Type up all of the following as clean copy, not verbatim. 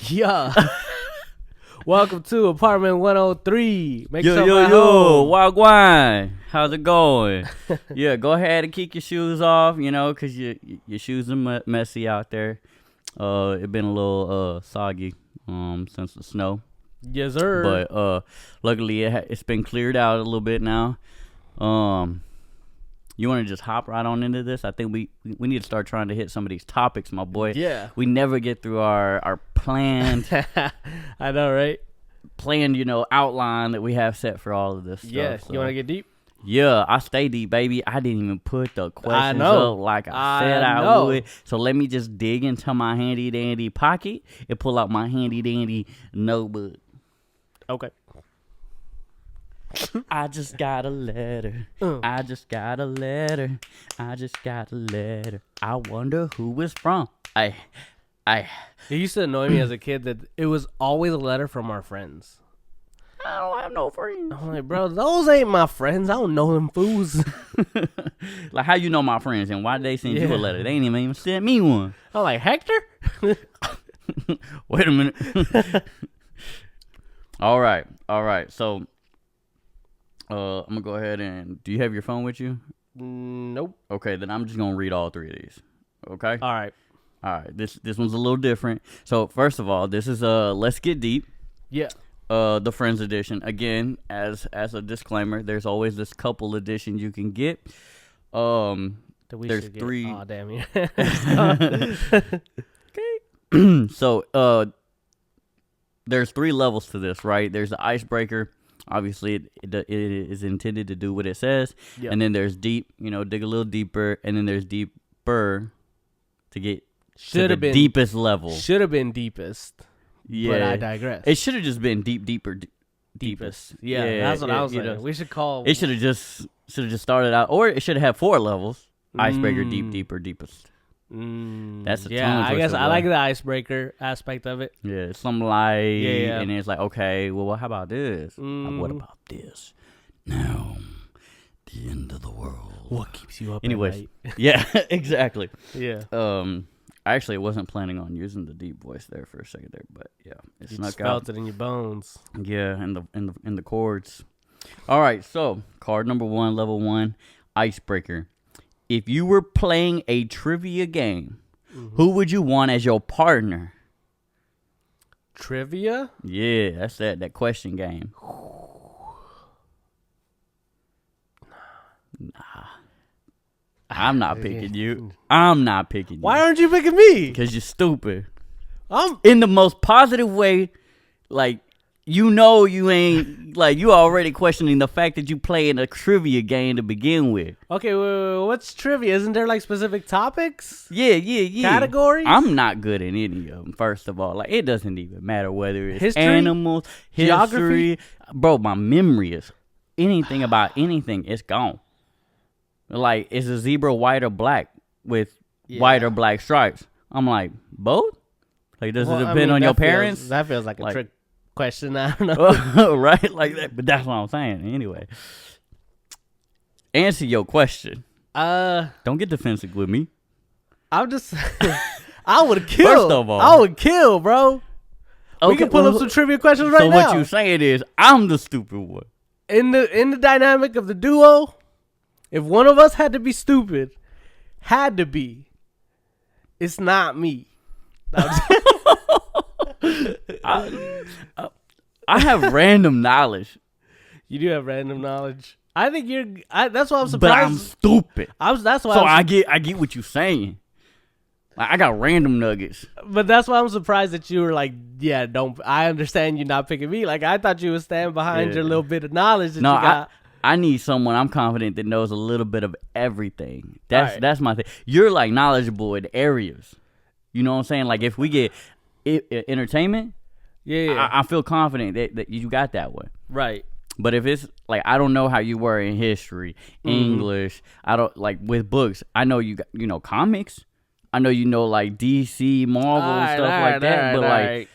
Yeah. Welcome to apartment 103. Make Yo, Wagwan. How's it going? Yeah, go ahead and kick your shoes off, because your shoes are messy out there. It been a little soggy since the snow. Yes, sir. But luckily it's been cleared out a little bit now. You want to just hop right on into this? I think we need to start trying to hit some of these topics, my boy. Yeah. We never get through our planned I know, right? Planned, outline that we have set for all of this stuff. Yeah. So. You want to get deep? Yeah, I stay deep, baby. I didn't even put the questions know. up like I said I would. So let me just dig into my handy dandy pocket and pull out my handy dandy notebook. Okay. I just got a letter. I just got a letter. I just got a letter. I wonder who it's from. I. It used to annoy me as a kid that it was always a letter from our friends. I don't have no friends. I'm like, bro, those ain't my friends. I don't know them fools. Like, how you know my friends and why did they send you a letter? They ain't even sent me one. I'm like, Hector? Wait a minute. All right. So, I'm gonna go ahead and. Do you have your phone with you? Nope. Okay, then I'm just gonna read all three of these. Okay. All right. This one's a little different. So first of all, this is Let's Get Deep. Yeah. The Friends edition. Again, as a disclaimer, there's always this couple edition you can get. There's three. Oh, damn you. Okay. So there's three levels to this, right? There's the icebreaker. Obviously, it is intended to do what it says. Yep. And then there's deep, dig a little deeper. And then there's deeper to get to the deepest level. Should have been deepest. Yeah. But I digress. It should have just been deepest. Yeah, that's what I was saying. We should call. It should have just started out, or it should have 4 levels. Icebreaker, deep, deeper, deepest. That's a I guess I like the icebreaker aspect of it. Yeah, some light, and it's like, okay, well, how about this? What about this? Now, the end of the world. What keeps you up? Anyways, at night? Yeah, exactly. Yeah. I actually wasn't planning on using the deep voice there for a second there, but yeah, it snuck out. Felt it in your bones. Yeah, in the chords. All right, so card number 1, level 1, icebreaker. If you were playing a trivia game, who would you want as your partner? Trivia? Yeah, that's that question game. Nah. I'm not picking you. I'm not picking you. Why aren't you picking me? Because you're stupid. I'm in the most positive way. Like, you ain't, like, you already questioning the fact that you play in a trivia game to begin with. Okay, well, what's trivia? Isn't there, like, specific topics? Yeah. Categories? I'm not good at any of them, first of all. Like, it doesn't even matter whether it's history? Animals, Geography? history. Bro, my memory is anything about anything, it's gone. Like, is a zebra white or black with white or black stripes? I'm like, both? Like, does it depend on your parents? That feels like a trick question. I don't know. Right? Like that. But that's what I'm saying. Anyway. Answer your question. Don't get defensive with me. I'm just... I would kill. First of all. I would kill, bro. Okay, we can pull up some trivia questions right now. So what you saying is, I'm the stupid one. In the dynamic of the duo, if one of us had to be stupid, it's not me. I have random knowledge. You do have random knowledge. I think that's why I'm surprised. But I'm stupid. That's why. So I get what you're saying. Like, I got random nuggets. But that's why I'm surprised that you were like, yeah, don't. I understand you not picking me. Like, I thought you would stand behind your little bit of knowledge that you got. I need someone I'm confident that knows a little bit of everything. That's my thing. You're like knowledgeable in areas. You know what I'm saying? Like, if we get entertainment, I feel confident that you got that one. Right. But if it's like, I don't know how you were in history, English, I don't like with books. I know you got, comics. I know like DC, Marvel, stuff like that. But like,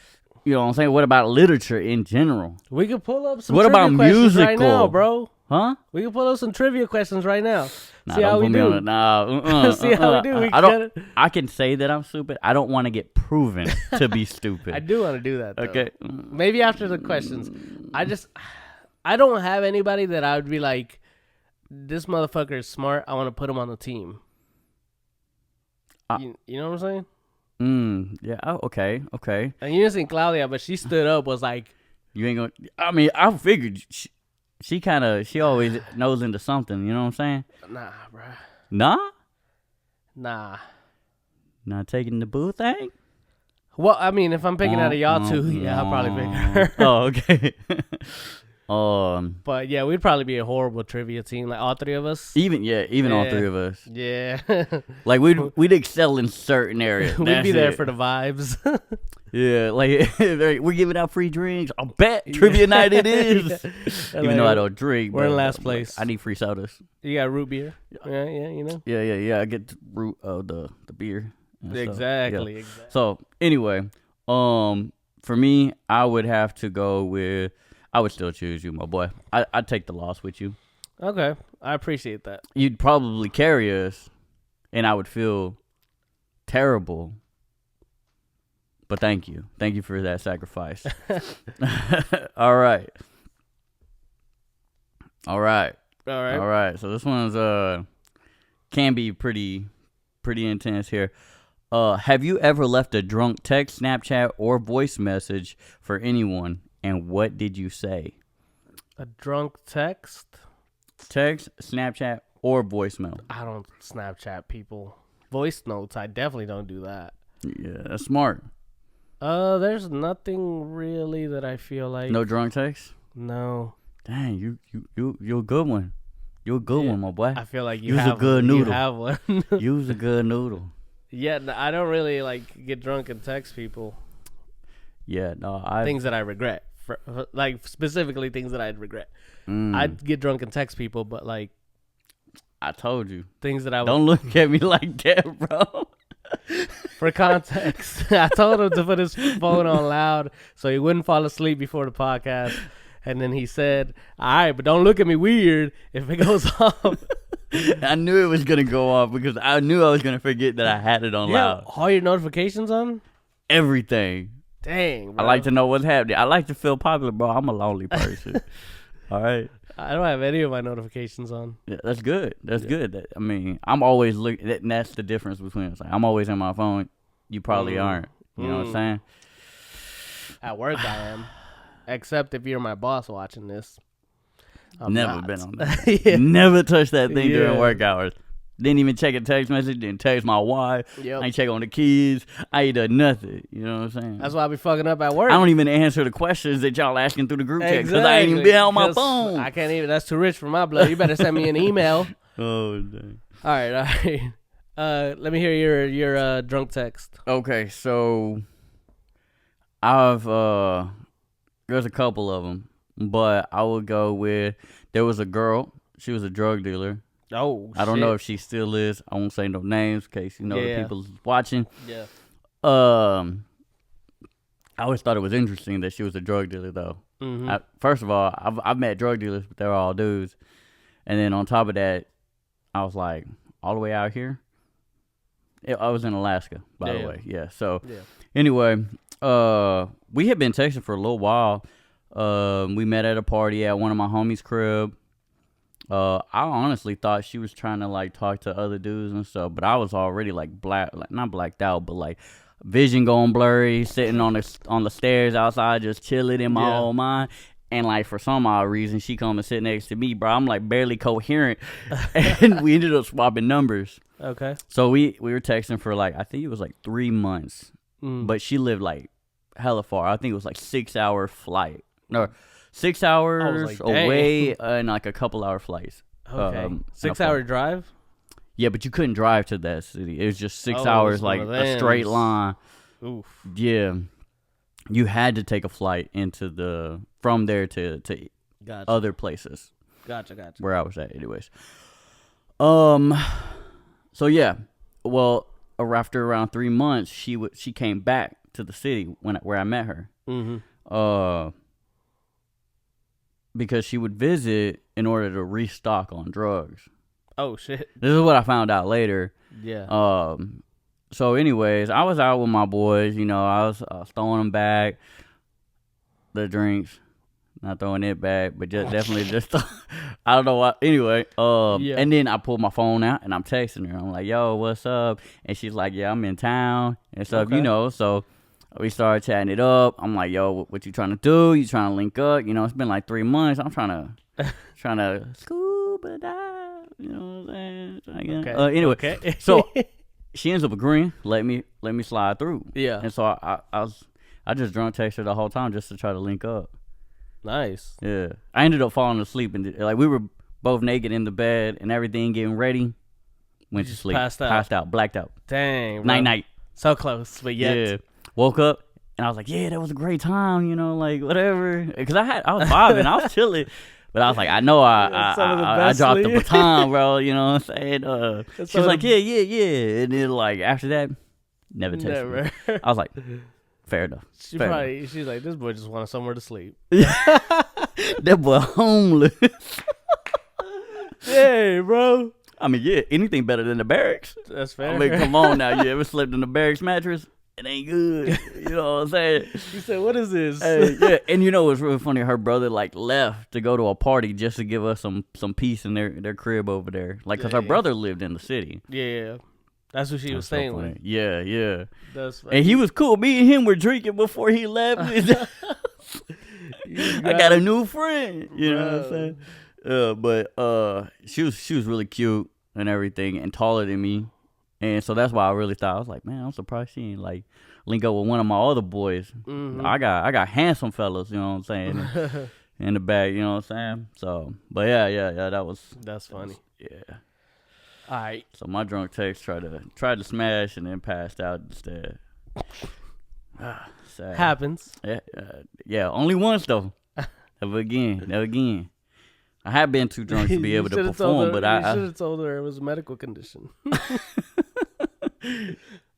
you know what I'm saying? What about literature in general? We could pull up some what about musical musical right now, bro. Huh? We can pull up some trivia questions right now. Nah, See how we do. See how we do. I can say that I'm stupid. I don't want to get proven to be stupid. I do want to do that, though. Okay. Maybe after the questions. I don't have anybody that I would be like, this motherfucker is smart. I want to put him on the team. You know what I'm saying? Yeah. Oh, okay. And you didn't see Claudia, but she stood up, was like, you ain't gonna. I mean, I figured she always knows into something. You know what I'm saying? nah, bruh. Nah. Nah. Not taking the boo thing. Well, I mean, if I'm picking out of y'all two, yeah, I'll probably pick her. Oh, okay. But yeah, we'd probably be a horrible trivia team, like all three of us. Even all three of us. Yeah. Like we'd excel in certain areas. We'd be there for the vibes. Yeah, like we're giving out free drinks. I'll bet trivia night it is. Even though I don't drink, we're in last place. I need free sodas. You got root beer. Yeah, you know. Yeah. I get the root of the beer. Exactly. Yeah. Exactly. So anyway, for me, I would have to go with. I would still choose you, my boy. I'd take the loss with you. Okay, I appreciate that. You'd probably carry us, and I would feel terrible. But thank you for that sacrifice. All right. So this one's can be pretty intense here. Have you ever left a drunk text, Snapchat, or voice message for anyone, and what did you say? A drunk text? Text, Snapchat, or voicemail? I don't Snapchat people. Voice notes, I definitely don't do that. Yeah, that's smart. There's nothing really that I feel like. No drunk text? No. Dang, you're a good one. You're a good one, my boy. I feel like you's a good noodle. You have one. You's a good noodle. Yeah, I don't really like get drunk and text people. Yeah, no, things that I regret, like specifically things that I'd regret. I'd get drunk and text people, but like I told you, things that I don't look at me like that, bro. For context, I told him to put his phone on loud so he wouldn't fall asleep before the podcast. And then he said, all right, but don't look at me weird if it goes off. I knew it was going to go off because I knew I was going to forget that I had it on loud. All your notifications on? Everything. Dang, bro. I like to know what's happening. I like to feel popular, bro. I'm a lonely person. All right. I don't have any of my notifications on. Yeah, that's good. That's good. I mean, I'm always looking. That's the difference between us. Like, I'm always on my phone. You probably aren't. You know what I'm saying? At work, I am. Except if you're my boss watching this. Never been on that. Never touched that thing during work hours. Didn't even check a text message. Didn't text my wife. I ain't check on the kids. I ain't done nothing. You know what I'm saying? That's why I be fucking up at work. I don't even answer the questions that y'all asking through the group chat because I ain't even been on my phone. I can't even. That's too rich for my blood. You better send me an email. Oh, dang. All right. Let me hear your drunk text. Okay, so I've there's a couple of them, but I would go with there was a girl. She was a drug dealer. Oh, I don't know if she still is. I won't say no names in case the people watching. Yeah. I always thought it was interesting that she was a drug dealer, though. Mm-hmm. First of all, I've met drug dealers, but they're all dudes. And then on top of that, I was like, all the way out here? I was in Alaska, by the way. Yeah. So anyway, we had been texting for a little while. We met at a party at one of my homies' crib. I honestly thought she was trying to like talk to other dudes and stuff, but I was already like not blacked out, but like vision going blurry, sitting on the stairs outside, just chilling in my own mind. And like for some odd reason, she come and sit next to me, bro. I'm like barely coherent, and we ended up swapping numbers. Okay. So we were texting for like I think it was like 3 months, but she lived like hella far. I think it was like 6-hour flight. No. 6 hours away and like a couple hour flights. Okay. 6 hour drive? Yeah, but you couldn't drive to that city. It was just 6 hours, like a straight line. Oof. Yeah. You had to take a flight from there to other places. Gotcha. Where I was at, anyways. So yeah. Well, after around 3 months, she came back to the city where I met her. Mm-hmm. because she would visit in order to restock on drugs. Oh shit. This is what I found out later. Yeah. So anyways, I was out with my boys, you know, I was throwing them back, the drinks, not throwing it back, but just definitely just, I don't know what, anyway, and then I pulled my phone out and I'm texting her, I'm like, yo, what's up? And she's like, yeah, I'm in town and stuff, you know, so we started chatting it up. I'm like, yo, what you trying to do? You trying to link up? You know, it's been like 3 months, I'm trying to scuba dive, you know what I'm saying? Okay. Anyway, so she ends up agreeing, let me slide through. Yeah. And so I just drunk text her the whole time just to try to link up. Nice. Yeah. I ended up falling asleep and like we were both naked in the bed and everything, getting ready. Went to sleep. Passed out. Blacked out. Dang. Bro. Night. So close, but yet. Yeah. Woke up and I was like, yeah, that was a great time, you know, like whatever. Because I was vibing, I was chilling. But I was like, I know I dropped the baton, bro. You know what I'm saying? She was like, yeah. And then like after that, never texted me. I was like, fair enough. She's like, this boy just wanted somewhere to sleep. That boy homeless. Hey, bro. I mean, yeah, anything better than the barracks. That's fair. I mean, come on now. You ever slept in the barracks mattress? It ain't good. You know what I'm saying? You said, what is this? Hey, yeah, and you know what's really funny? Her brother like left to go to a party just to give us some peace in their crib over there. Like, because her brother lived in the city. Yeah. That's what she was staying with. Yeah. That's funny. And he was cool. Me and him were drinking before he left. I got a new friend. You know what I'm saying? But she was really cute and everything and taller than me. And so that's why I really thought, I was like, man, I'm surprised she ain't like link up with one of my other boys. Mm-hmm. I got handsome fellas, you know what I'm saying, in the back, you know what I'm saying? So, but yeah, that's funny. Yeah. All right. So my drunk text tried to smash and then passed out instead. Sad. Happens. Yeah, only once though. Never again. I have been too drunk to be able to perform, but I should have told her it was a medical condition.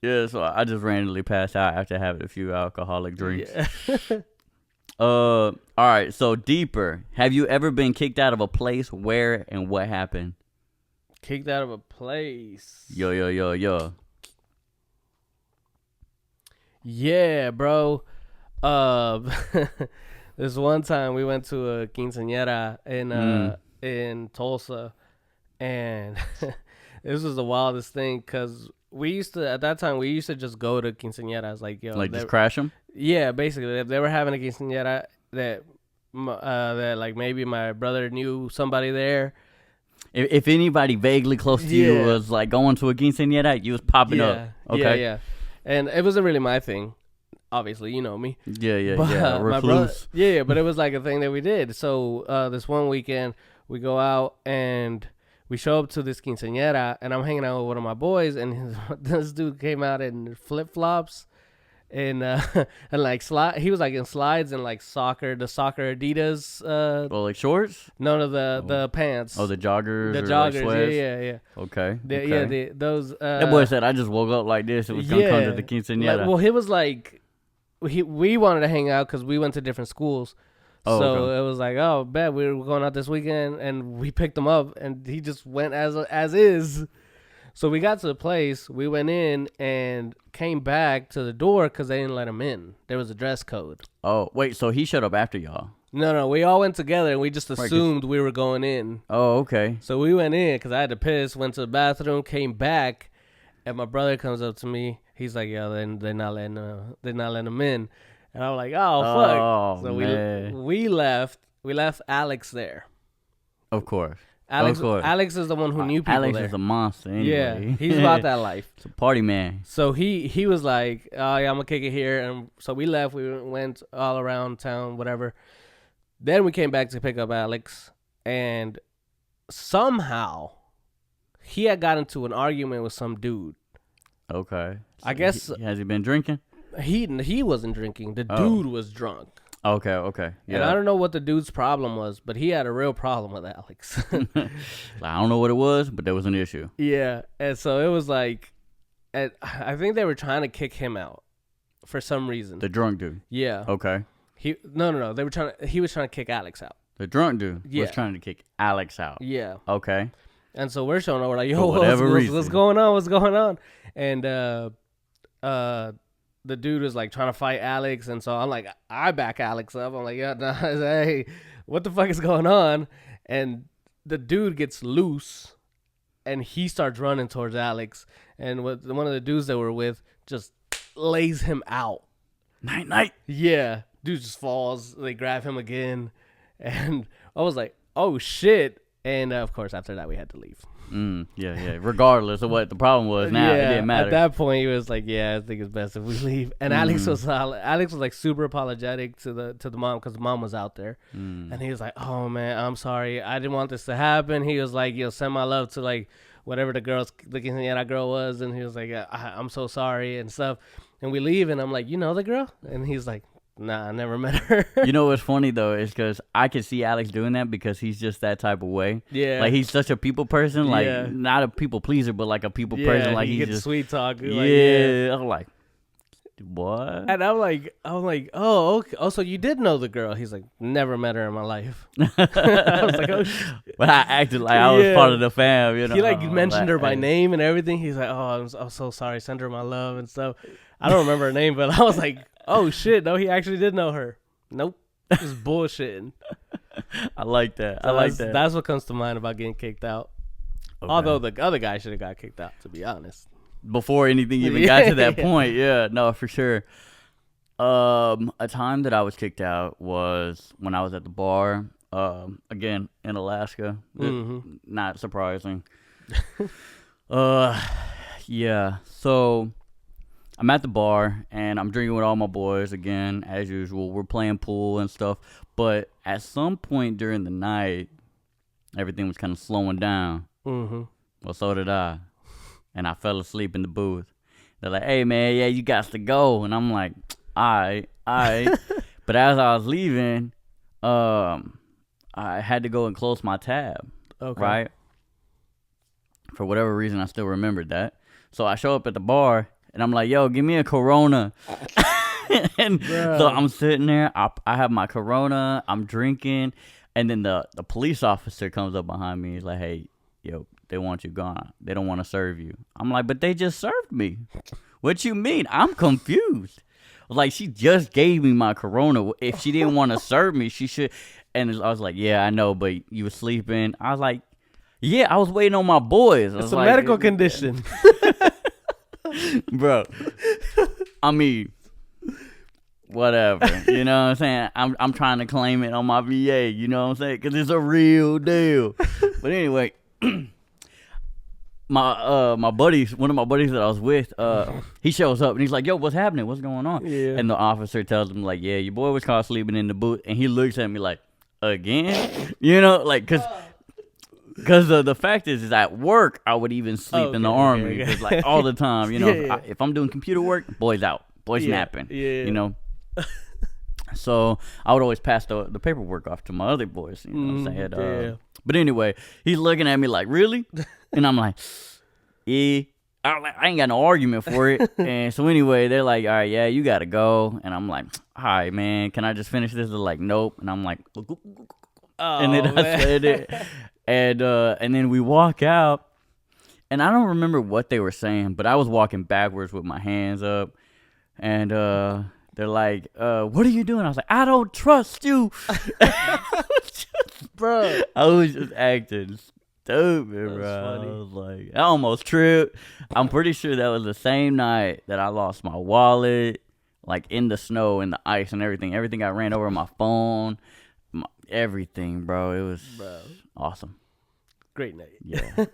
Yeah, so I just randomly passed out after having a few alcoholic drinks. Yeah. All right, so deeper. Have you ever been kicked out of a place? Where and what happened? Kicked out of a place. Yo. Yeah, bro. This one time we went to a quinceañera in Tulsa, and this was the wildest thing because at that time we used to just go to quinceañeras, like just crash them. Yeah, basically they were having a quinceañera that like maybe my brother knew somebody there. If anybody vaguely close to you was like going to a quinceañera, you was popping up. Okay. Yeah. And it wasn't really my thing. Obviously, you know me. Yeah. My brother, but it was like a thing that we did. So this one weekend, we go out and we show up to this quinceañera, and I'm hanging out with one of my boys, and this dude came out in flip-flops and like he was like in slides and like the soccer Adidas. Like shorts? No, the pants. Oh, the joggers. The joggers. Like Yeah. Okay. Yeah, those. That boy said, "I just woke up like this. It was gonna come to the quinceañera." Like, well, he was like. We wanted to hang out because we went to different schools. So okay. It was like, oh, bet we were going out this weekend, and we picked him up, and he just went as is. So we got to the place, we went in, and came back to the door because they didn't let him in. There was a dress code. Oh, wait, so he showed up after y'all? No, we all went together, and we just assumed we were going in. Oh, okay. So we went in because I had to piss, went to the bathroom, came back, and my brother comes up to me. He's like, "Yeah, they're not letting him in," and I'm like, "Oh fuck!" Oh, so man. we left Alex there. Of course, Alex is the one who knew people Alex there. Is a monster. Anyway. Yeah, he's about that life. It's a party man. So he was like, "Oh yeah, I'm gonna kick it here," and so we left. We went all around town, whatever. Then we came back to pick up Alex, and somehow he had got into an argument with some dude. Okay. So I guess has he been drinking? He wasn't drinking. The dude was drunk. Okay. Yeah. And I don't know what the dude's problem was, but he had a real problem with Alex. I don't know what it was, but there was an issue. Yeah, and so it was like, I think they were trying to kick him out for some reason. The drunk dude. Yeah. Okay. No. He was trying to kick Alex out. The drunk dude Yeah. was trying to kick Alex out. Yeah. Okay. And so we're showing up. We're like, yo, For whatever what's reason. going on? What's going on? And the dude was like trying to fight Alex, and so I'm like, I back Alex up. I'm like, yeah, nah, hey, what the fuck is going on? And the dude gets loose, and he starts running towards Alex, and one of the dudes that we're with just lays him out. Night. Yeah, dude just falls. They grab him again, and I was like, oh shit. And of course, after that, we had to leave. Yeah. Regardless of what the problem was, now it didn't matter. At that point, he was like, "Yeah, I think it's best if we leave." And Alex was like super apologetic to the mom because the mom was out there, and he was like, "Oh man, I'm sorry. I didn't want this to happen." He was like, send my love to like whatever the that girl was," and he was like, "I'm so sorry" and stuff. And we leave, and I'm like, "You know the girl?" And he's like, "Nah, I never met her." You know what's funny though is because I could see Alex doing that because he's just that type of way. Yeah, like he's such a people person, like Yeah. not a people pleaser, but like a people person. Like he he's gets just sweet talk. yeah. I'm like, what? And I'm like, oh, okay. Oh, so you did know the girl? He's like, never met her in my life. I was like, oh, shit. But I acted like I was Yeah. part of the fam. You know, He like I was mentioned like, her by hey. name and everything. He's like, oh, I'm so sorry. Send her my love and stuff. I don't remember her name, but I was like, oh shit, no, he actually did know her. Nope, just bullshitting. I like that. So I like that. That's what comes to mind about getting kicked out. Okay. Although the other guy should have got kicked out, to be honest. Before anything even Yeah. got to that point, yeah, no, for sure. A time that I was kicked out was when I was at the bar. Again in Alaska. Mhm. Not surprising. Yeah. So I'm at the bar and I'm drinking with all my boys again, as usual. We're playing pool and stuff. But at some point during the night, everything was kind of slowing down. Mm-hmm. Well, so did I. And I fell asleep in the booth. They're like, hey, man, yeah, you got to go. And I'm like, all right. But as I was leaving, I had to go and close my tab. Okay. Right? For whatever reason, I still remembered that. So I show up at the bar, and I'm like, yo, give me a Corona. And so I'm sitting there. I have my Corona. I'm drinking. And then the police officer comes up behind me. He's like, hey, yo, they want you gone. They don't want to serve you. I'm like, but they just served me. What you mean? I'm confused. Like, she just gave me my Corona. If she didn't want to serve me, she should. And I was like, yeah, I know, but you were sleeping. I was like, yeah, I was waiting on my boys. It's a medical condition. Bro. I mean, whatever. You know what I'm saying? I'm trying to claim it on my VA. You know what I'm saying? Because it's a real deal. But anyway, my buddies, one of my buddies that I was with, he shows up and he's like, yo, what's happening? What's going on? Yeah. And the officer tells him, like, yeah, your boy was caught sleeping in the booth. And he looks at me like, again? You know, like, because the fact is at work, I would even sleep in the army. Okay. 'Cause, like, all the time, you know, Yeah. if I'm doing computer work, boy's out. Boy's Yeah, napping. yeah. You know? So I would always pass the paperwork off to my other boys. You know what I'm saying? yeah. But anyway, he's looking at me like, really? And I'm like, yeah. I ain't got no argument for it. And so anyway, they're like, all right, yeah, you got to go. And I'm like, all right, man, can I just finish this? They're like, nope. And I'm like, and then I said it. And then we walk out. And I don't remember what they were saying, but I was walking backwards with my hands up. And they're like, what are you doing? I was like, I don't trust you. Bro. I was just acting stupid, That's bro. funny. I was like, I almost tripped. I'm pretty sure that was the same night that I lost my wallet, like in the snow and the ice and everything. Everything got ran over, my phone, everything, bro. It was awesome. Great night. Yeah.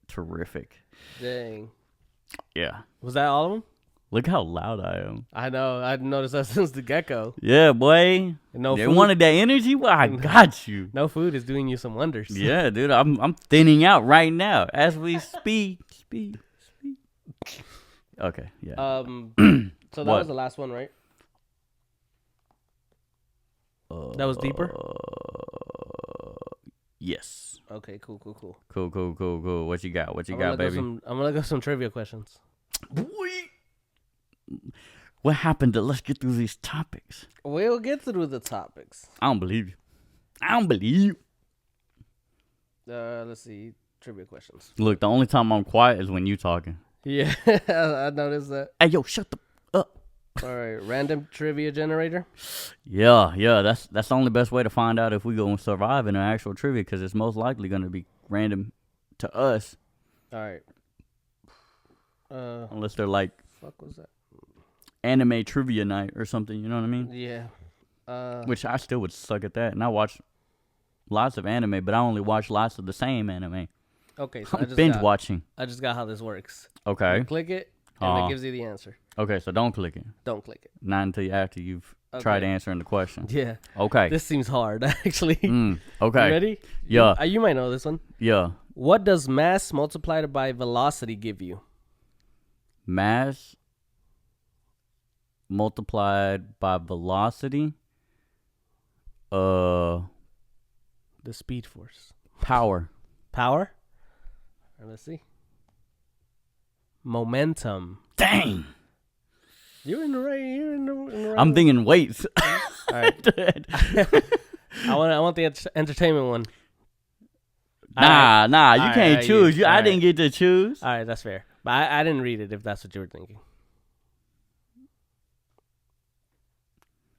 Terrific. Dang. Yeah. Was that all of them? Look how loud I am. I know. I noticed that since the get-go. Yeah, boy. No They food. wanted that energy? Well, I got you. No food is doing you some wonders. Yeah, dude, I'm thinning out right now as we speak. Okay, yeah. So that What? was the last one, right? That was deeper? Yes. Okay, cool. Cool. What you got? What you I'm got, gonna baby? I'm gonna go some trivia questions. What happened to let's get through these topics? We'll get through the topics. I don't believe you. I don't believe. Let's see. Trivia questions. Look, the only time I'm quiet is when you talking. Yeah, I noticed that. Hey, yo, shut the up. All right, random trivia generator. Yeah. That's the only best way to find out if we gonna survive in an actual trivia, because it's most likely gonna be random to us. All right. Unless they're like, fuck was that? Anime trivia night or something. You know what I mean? Yeah. Which I still would suck at that, and I watch lots of anime, but I only watch lots of the same anime. Okay, so I'm binge watching. I just got how this works. Okay. You click it, and it gives you the answer. Okay, so don't click it. Don't click it. Not until after you've tried answering the question. Yeah. Okay. This seems hard, actually. Okay. You ready? Yeah. You might know this one. Yeah. What does mass multiplied by velocity give you? Mass multiplied by velocity. The speed force. Power. Power? Let's see. Momentum. Dang. You're in the right. I'm thinking weights. All right. I want the entertainment one. Nah. You can't choose. I didn't get to choose. All right, that's fair. But I didn't read it. If that's what you were thinking.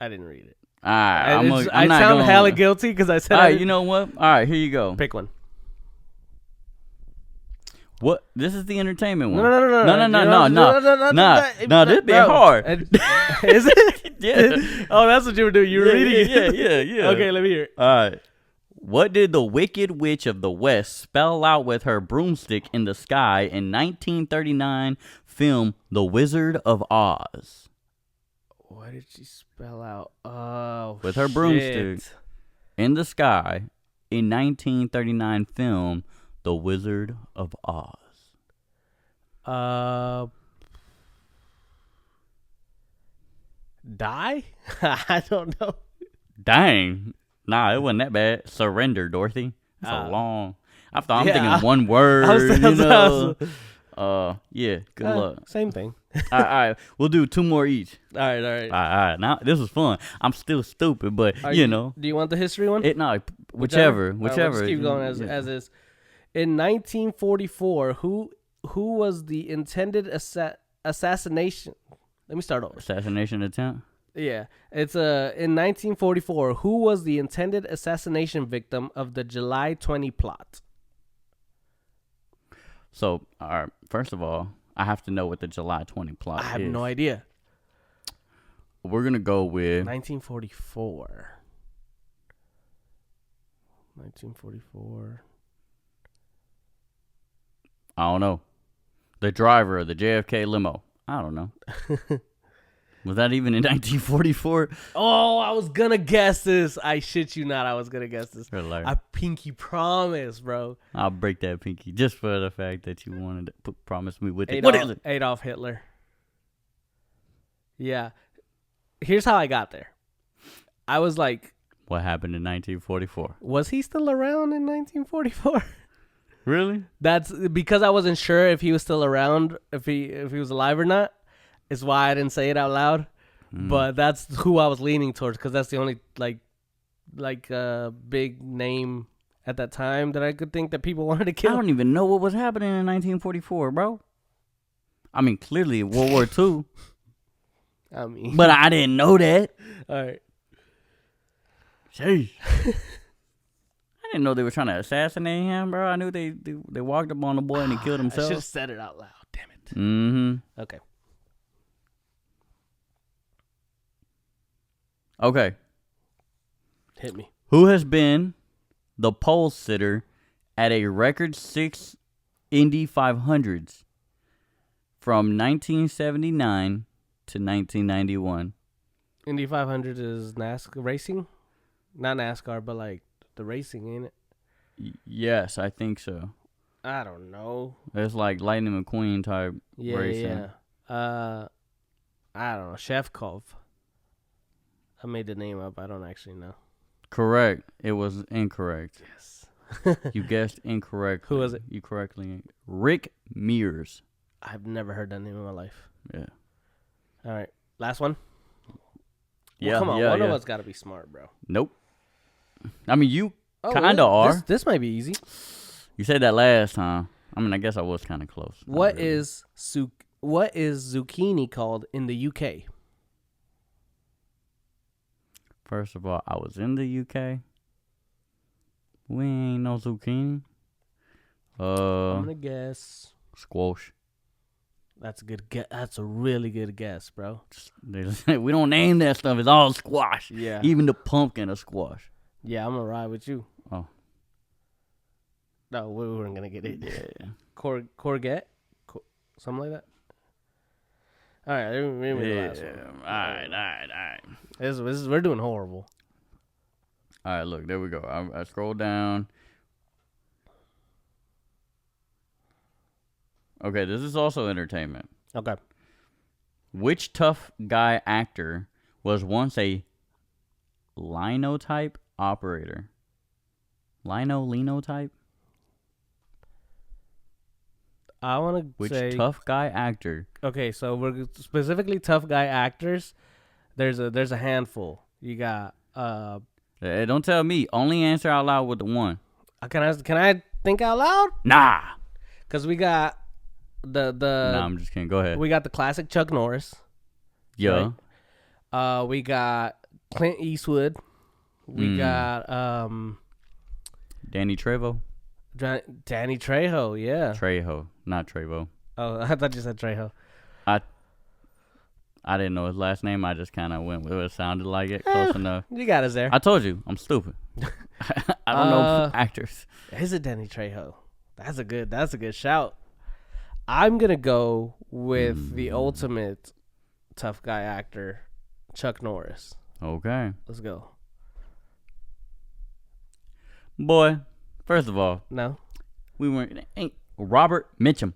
I didn't read it. All right. I sound hella guilty because I said. All right. You know what? All right. Here you go. Pick one. What? This is the entertainment one. No. This be hard. Is it? Yeah. Oh, that's what you were doing. You were reading it. Yeah. Okay, let me hear it. All right. What did the Wicked Witch of the West spell out with her broomstick in the sky in 1939 film The Wizard of Oz? What did she spell out? Oh, with her broomstick in the sky in 1939 film The Wizard of Oz. Die? I don't know. Dang. Nah, it wasn't that bad. Surrender, Dorothy. It's a long. I'm thinking one word. Yeah. Good luck. Same thing. All right. We'll do two more each. All right. All right. Now this is fun. I'm still stupid, but you know. Do you want the history one? Whichever. We'll just keep going as is. In 1944, who was the intended assassination? Let me start over. Assassination attempt? Yeah. It's in 1944, who was the intended assassination victim of the July 20 plot? So, first of all, I have to know what the July 20 plot is. I have no idea. We're going to go with 1944. 1944. I don't know. The driver of the JFK limo. I don't know. Was that even in 1944? Oh, I was going to guess this. I shit you not. I was going to guess this. Relax. I pinky promise, bro. I'll break that pinky just for the fact that you wanted to promise me with it. What is it? Adolf Hitler. Yeah. Here's how I got there. I was like... What happened in 1944? Was he still around in 1944? Really? That's because I wasn't sure if he was still around, if he was alive or not. Is why I didn't say it out loud. But that's who I was leaning towards because that's the only like big name at that time that I could think that people wanted to kill. I don't even know what was happening in 1944, bro. I mean, clearly World War II. But I didn't know that. All right. Jeez. I didn't know they were trying to assassinate him, bro. I knew they walked up on the boy and he killed himself. I should have said it out loud. Damn it. Mm-hmm. Okay. Hit me. Who has been the pole sitter at a record 6 Indy 500s from 1979 to 1991? Indy 500 is NASCAR racing? Not NASCAR, but like the racing, ain't it? Yes, I think so. I don't know. It's like Lightning McQueen type racing. Yeah. I don't know. Shevkov. I made the name up. I don't actually know. Correct. It was incorrect. Yes. You guessed incorrect. Who was it? You correctly. Rick Mears. I've never heard that name in my life. Yeah. All right. Last one? Yeah. Well, come on. One of us got to be smart, bro. Nope. I mean, you Oh, kind of are. This might be easy. You said that last time. I mean, I guess I was kind of close. What is zucchini called in the UK? First of all, I was in the UK. We ain't no zucchini. I'm gonna guess. Squash. That's a good guess. That's a really good guess, bro. We don't name that stuff. It's all squash. Yeah. Even the pumpkin is squash. Yeah, I'm gonna ride with you. Oh. No, we weren't gonna get it. Yeah. Courgette? Something like that? All right, maybe the last one. All right. This is, we're doing horrible. All right, look, there we go. I scroll down. Okay, this is also entertainment. Okay. Which tough guy actor was once a linotype operator? Linotype? I want to Which say tough guy actor? Okay, so we're specifically tough guy actors. There's a handful. You got Hey, don't tell me. Only answer out loud with the one. can I think out loud? Nah. Cuz we got the Nah, I'm just kidding. Go ahead. we got the classic Chuck Norris. Yeah. Right? We got Clint Eastwood. We got Danny Trejo. Danny Trejo, yeah. Trejo, not Trevo. Oh, I thought you said Trejo. I didn't know his last name. I just kind of went with it. Sounded like it. Close enough. You got us there. I told you. I'm stupid. I don't know actors. Is it Danny Trejo? That's a good shout. I'm going to go with the ultimate tough guy actor, Chuck Norris. Okay. Let's go. Boy, first of all, No? ain't Robert Mitchum.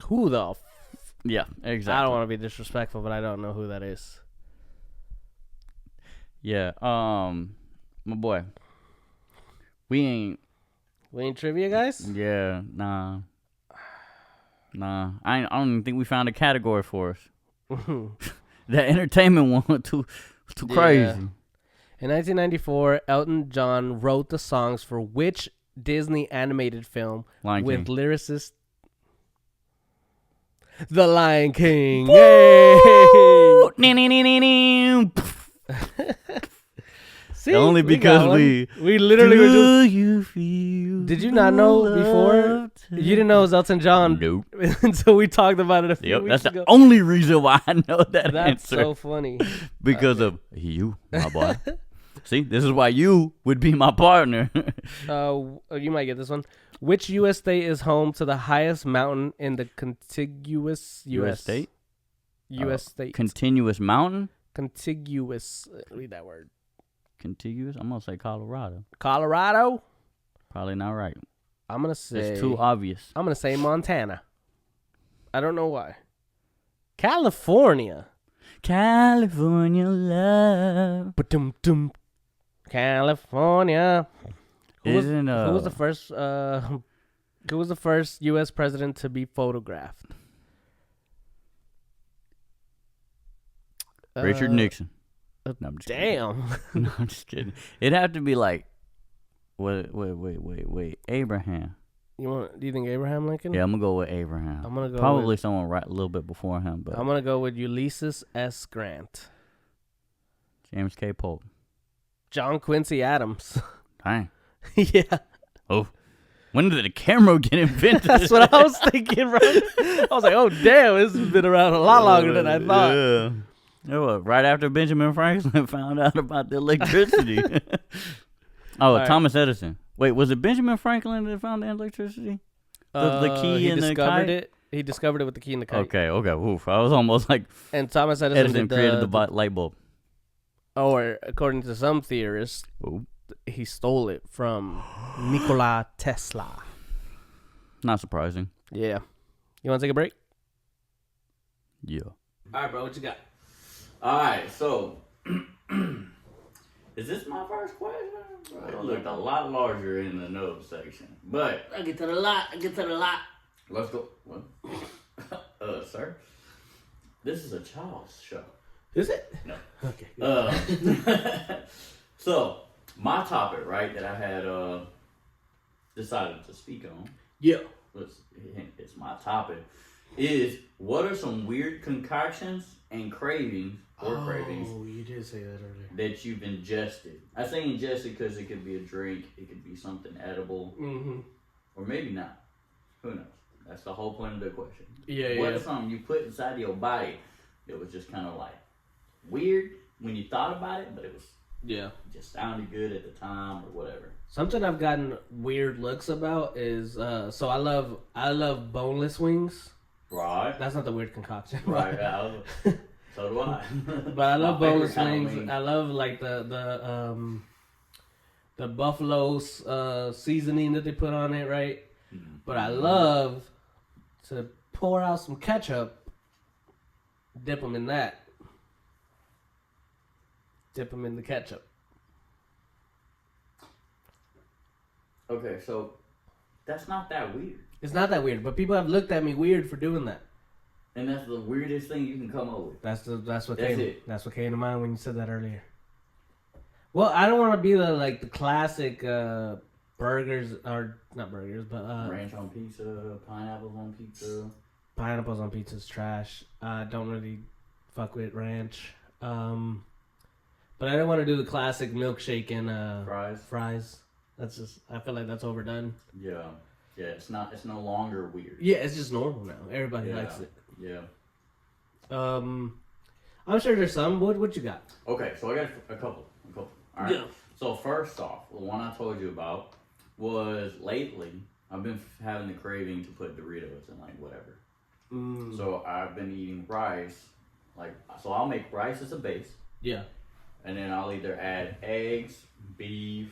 Who the Yeah, exactly. I don't want to be disrespectful, but I don't know who that is. Yeah, my boy. We ain't trivia guys? Yeah, nah. I don't even think we found a category for us. That entertainment one was too crazy. Yeah. In 1994, Elton John wrote the songs for which Disney animated film Lion with King. lyricist The Lion King? See, Only because we literally were just, you feel did you not know before? You didn't know it was Elton John Nope. until we talked about it a few Yep, weeks that's ago. the only reason why I know that That's answer. so funny. Because of you, my boy. See, this is why you would be my partner. You might get this one. Which U.S. state is home to the highest mountain in the contiguous U.S. state? U.S. state. Continuous mountain? Contiguous. Read that word. Contiguous? I'm going to say Colorado. Colorado? Probably not right. I'm going to say. It's too obvious. I'm going to say Montana. I don't know why. California. California love. Ba-dum-dum. California. Who was the first? Who was the first U.S. president to be photographed? Richard Nixon. No, I'm just Damn. kidding. No, I'm just kidding. It'd have to be like, wait. Abraham. Do you think Abraham Lincoln? Yeah, I'm gonna go with Abraham. I'm gonna go probably with, someone right a little bit before him, but I'm gonna go with Ulysses S. Grant. James K. Polk. John Quincy Adams. Dang. Yeah. Oh, when did the camera get invented? That's what I was thinking, bro. I was like, oh damn, this has been around a lot longer than I thought. Yeah. Yeah, right after Benjamin Franklin found out about the electricity. Thomas Edison. Wait, was it Benjamin Franklin that found the electricity? The key and the kite? He discovered it with the key and the kite. Okay. Oof. I was almost like And Thomas Edison created the light bulb. Or according to some theorists, he stole it from Nikola Tesla. Not surprising. Yeah. You want to take a break? Yeah. All right, bro. What you got? All right. So, is this my first question? It looked a lot larger in the nose section, but I get to the lot. Let's go. What? Sir, this is a child's show. Is it? No. Okay. So, My topic, right, that I had decided to speak on. Yeah. It's my topic. Is what are some weird concoctions and cravings cravings Oh, you did say that earlier. that you've ingested? I say ingested because it could be a drink, it could be something edible, or maybe not. Who knows? That's the whole point of the question. Yeah, What is something you put inside your body that was just kind of like weird when you thought about it, but it was just sounded good at the time or whatever. Something I've gotten weird looks about is so I love boneless wings. Right. That's not the weird concoction. Right. So do I. But I love boneless wings. I love like the buffalo seasoning that they put on it, right? Mm-hmm. But I love to pour out some ketchup, dip them in that. Dip them in the ketchup. Okay, so that's not that weird. It's not that weird, but people have looked at me weird for doing that. And that's the weirdest thing you can come up with. That's what came to mind when you said that earlier. Well, I don't want to be the classic burgers, or not burgers, but ranch on pizza, pineapples on pizza. Pineapples on pizza is trash. Don't really fuck with ranch. But I don't want to do the classic milkshake and fries. That's just, I feel like that's overdone. Yeah. Yeah, it's no longer weird. Yeah, it's just normal now. Everybody likes it. Yeah. I'm sure there's some. What you got? Okay, so I got a couple. All right. Yeah. So first off, the one I told you about was lately I've been having the craving to put Doritos in whatever. So I've been eating rice, so I'll make rice as a base. Yeah. And then I'll either add eggs, beef,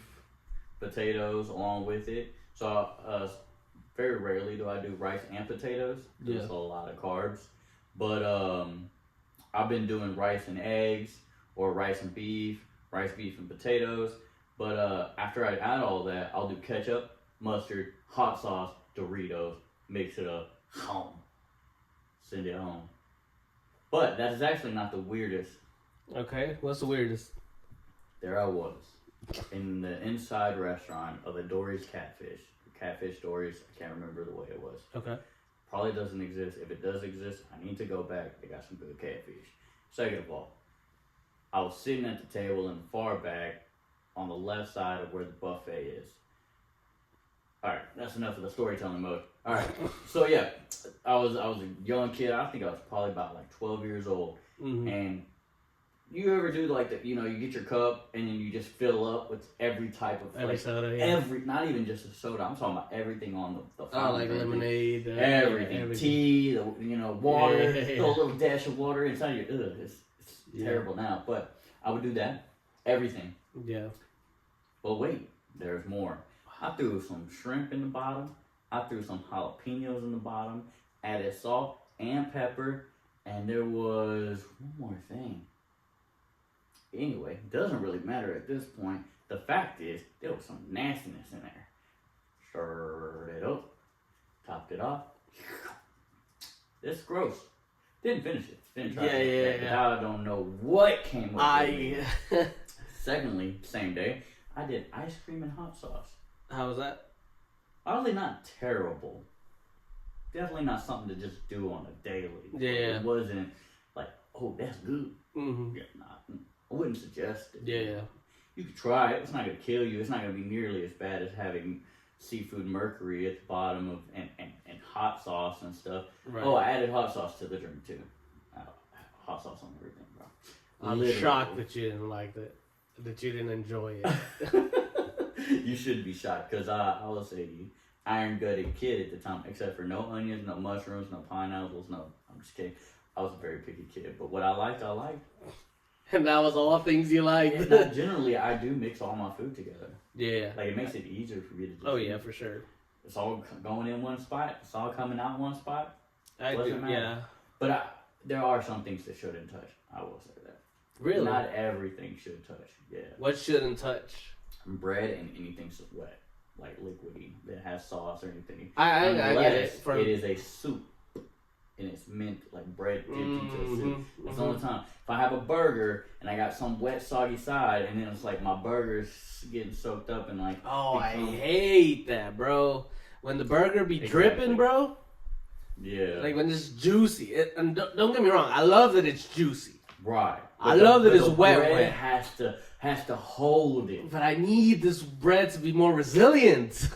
potatoes along with it. So very rarely do I do rice and potatoes. There's a lot of carbs. But I've been doing rice and eggs or rice and beef, rice, beef, and potatoes. But after I add all that, I'll do ketchup, mustard, hot sauce, Doritos, mix it up, home. Send it home. But that is actually not the weirdest. Okay, what's the weirdest? There I was in the inside restaurant of a Dory's Catfish Dory's. I can't remember the way it was. Okay. Probably doesn't exist. If it does exist, I need to go back. They got some good catfish. Second of all, I was sitting at the table in the far back on the left side of where the buffet is. Alright, that's enough of the storytelling mode. Alright, so yeah, I was a young kid. I think I was probably about 12 years old. Mm-hmm. And you ever do you get your cup and then you just fill up with every type of every soda, yeah. Not even just a soda. I'm talking about everything on the like lemonade, everything, tea, water, throw a little dash of water inside your. It's terrible now, but I would do that, everything. Yeah. But wait, there's more. I threw some shrimp in the bottom. I threw some jalapenos in the bottom. Added salt and pepper, and there was one more thing. Anyway, it doesn't really matter at this point. The fact is, there was some nastiness in there. Stirred it up. Topped it off. It's gross. Didn't finish it. Didn't try it. Yeah. I don't know what came up with it. Secondly, same day, I did ice cream and hot sauce. How was that? Honestly, not terrible. Definitely not something to just do on a daily. Yeah. It wasn't oh, that's good. Mm-hmm. Yeah, I wouldn't suggest it. Yeah. You could try it. It's not going to kill you. It's not going to be nearly as bad as having seafood mercury at the bottom of and hot sauce and stuff. Right. Oh, I added hot sauce to the drink too. Hot sauce on everything, bro. I'm shocked that you didn't like that. That you didn't enjoy it. You should be shocked because I was a iron-gutted kid at the time, except for no onions, no mushrooms, no pineapples, no. I'm just kidding. I was a very picky kid, but what I liked. And that was all things you liked. Generally, I do mix all my food together. Yeah. It makes it easier for me to just eat. For sure. It's all going in one spot. It's all coming out one spot. Yeah. But there are some things that shouldn't touch. I will say that. Really? Not everything should touch. Yeah. What shouldn't touch? Bread and anything wet, like liquidy that has sauce or anything. I get it. It is a soup. And it's meant bread dipped into a soup. It's the only time. if I have a burger and I got some wet, soggy side, and then it's like my burger's getting soaked up and like. Oh, I hate that, bro. When the burger be dripping, bro. Yeah. Like when it's juicy. And don't get me wrong, I love that it's juicy. Right. I love that it's wet. Bread has to hold it. But I need this bread to be more resilient.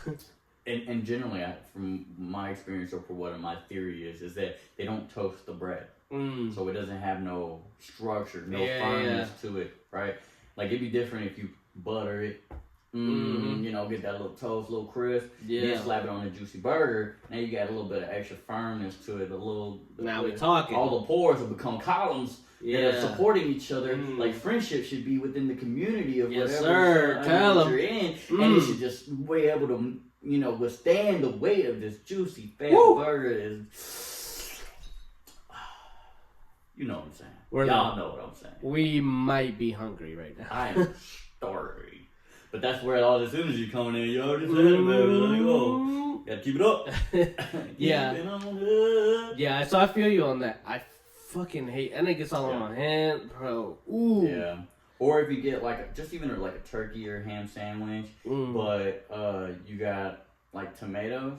And generally, from my experience or for what my theory is that they don't toast the bread. So it doesn't have no structure, no firmness to it, right? Like it'd be different if you butter it, you know, get that little toast, little crisp, then slap it on a juicy burger. Now you got a little bit of extra firmness to it, Now we're talking. All the pores will become columns that are supporting each other. Like friendship should be within the community of whatever you're in, and it should just be able to, you know, withstand the weight of this juicy fat burger. You know what I'm saying. Y'all know what I'm saying. We might be hungry right now. I am starving. But that's where all this energy coming in. You already said it, baby. Let it go. Gotta keep it up. Yeah. Keep it on up. Yeah, so I feel you on that. I fucking hate, and it gets all on my hand, bro. Ooh. Yeah. Or if you get like just even like a turkey or ham sandwich, but you got like tomatoes,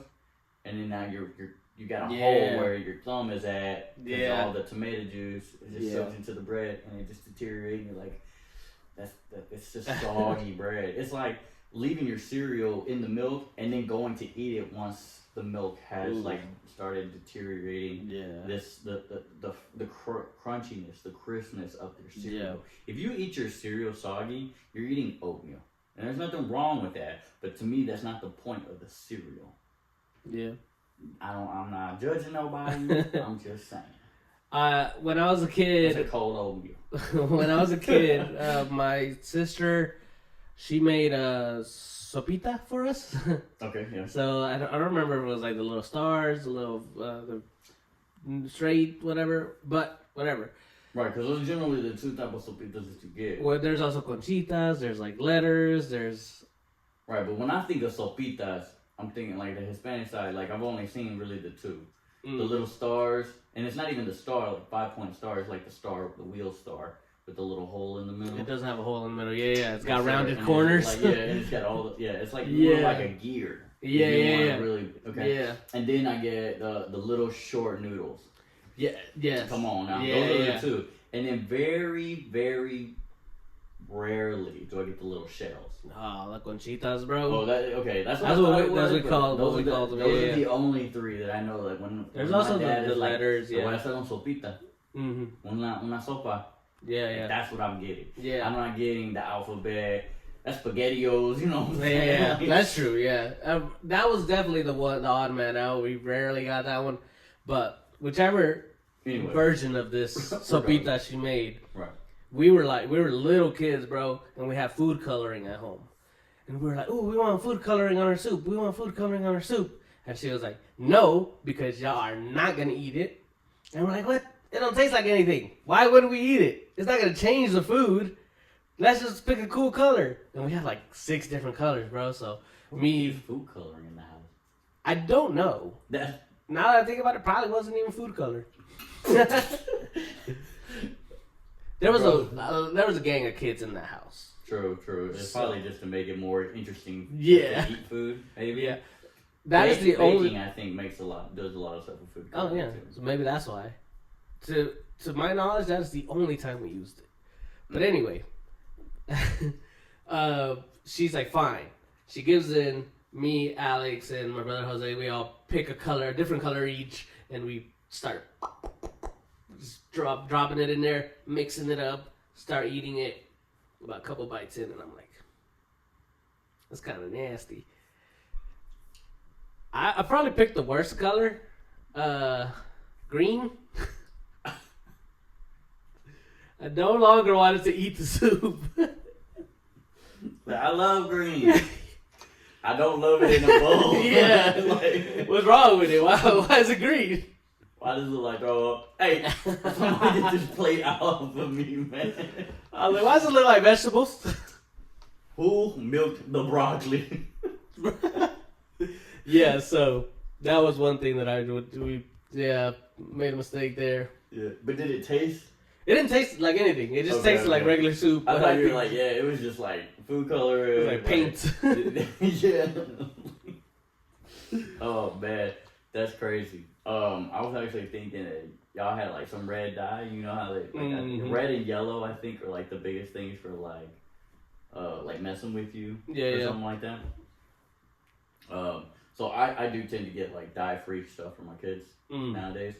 and then now you got a hole where your thumb is at, because all the tomato juice just soaks into the bread and it just deteriorates. You're like, it's just soggy bread. It's like leaving your cereal in the milk and then going to eat it once the milk has like started deteriorating. The crunchiness, the crispness of their cereal. If you eat your cereal soggy, you're eating oatmeal, and there's nothing wrong with that. But to me, that's not the point of the cereal. Yeah. I'm not judging nobody. I'm just saying. When I was a kid, it's a cold oatmeal. When I was a kid, my sister, she made a sopita for us. Okay, yeah. So I don't remember if it was like the little stars, the little the straight, whatever, but whatever. Right, because those are generally the two types of sopitas that you get. Well, there's also conchitas. There's like letters. There's. Right, but when I think of sopitas, I'm thinking like the Hispanic side. Like I've only seen really the two, the little stars, and it's not even the star, like 5-point star. It's like the star, the wheel star with the little hole in the middle. It does have a hole in the middle. Yeah. It's got rounded corners. Like, and it's got all the it's like more like a gear. Yeah. Really, okay. Yeah. And then I get the little short noodles. Yeah. Yes. Come on now. Those are the two. And then very, very rarely do I get the little shells. Oh, la conchitas, bro. Oh, okay. That's what we call them. Those are the only three that I know. Like when there's also the letters. Te voy a hacer un sopita. Una sopa. Yeah. That's what I'm getting. Yeah. I'm not getting the alphabet. That's SpaghettiOs, you know what I'm saying? Yeah. That's true. Yeah. That was definitely the odd man out. We rarely got that one, but whichever version of this sopita she made. Right. We were little kids, bro, and we had food coloring at home. And we were like, "Ooh, we want food coloring on our soup. We want food coloring on our soup." And she was like, "No, because y'all are not going to eat it." And we're like, "What? It don't taste like anything. Why wouldn't we eat it? It's not going to change the food. Let's just pick a cool color." And we had like 6 different colors, bro. So food coloring in the house. I don't know. Now that I think about it, probably wasn't even food color. There was a gang of kids in the house. True. It's probably just to make it more interesting. To eat food, maybe. Yeah. That is the baking, I think, does a lot of stuff with food. Oh yeah, so maybe that's why. To my knowledge, that is the only time we used it. But anyway, she's like, fine. She gives in me, Alex, and my brother Jose. We all pick a different color each, and we start just dropping it in there, mixing it up, start eating it. About a couple bites in, and I'm like, that's kind of nasty. I probably picked the worst color, green. I no longer wanted to eat the soup. But I love green. I don't love it in a bowl. Yeah. What's wrong with it? Why is it green? Why does it look like throw up? Hey, somebody get this plate off of me, man. I was like, why does it look like vegetables? Who milked the broccoli? Yeah, so that was one thing that we made a mistake there. Yeah, but did it taste? It didn't taste like anything. It just tasted like regular soup. I thought you were like, yeah, it was just like food color. It was like paint. Yeah. Oh man, that's crazy. I was actually thinking that y'all had like some red dye. You know how they red and yellow, I think, are like the biggest things for like messing with you or something like that. So I do tend to get like dye-free stuff for my kids nowadays.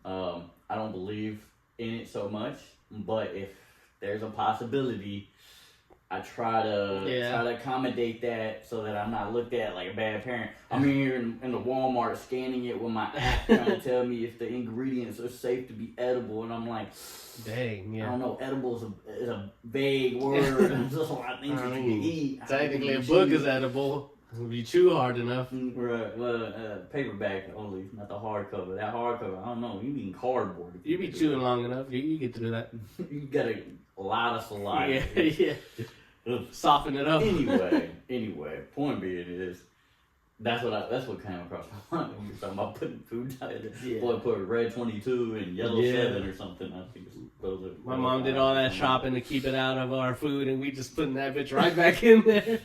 I don't believe in it so much, but if there's a possibility, I try to accommodate that so that I'm not looked at like a bad parent. I'm here in the Walmart scanning it with my app trying to tell me if the ingredients are safe to be edible, and I'm like, dang, I don't know, edible is a vague word. There's just a lot of things that you can eat. Technically, a book is edible. If you chew hard enough. Right. Well, paperback only, not the hardcover. That hardcover, I don't know. You mean cardboard. You be chewing long enough. You get through that. You got a lot of saliva. Yeah. Soften it up. Anyway, point being is, that's what came across my mind when you were talking about putting food down. Yeah. Boy, put red 22 and yellow 7 or something. I think those are. My mom did all that shopping to keep it out of our food, and we just putting that bitch right back in there.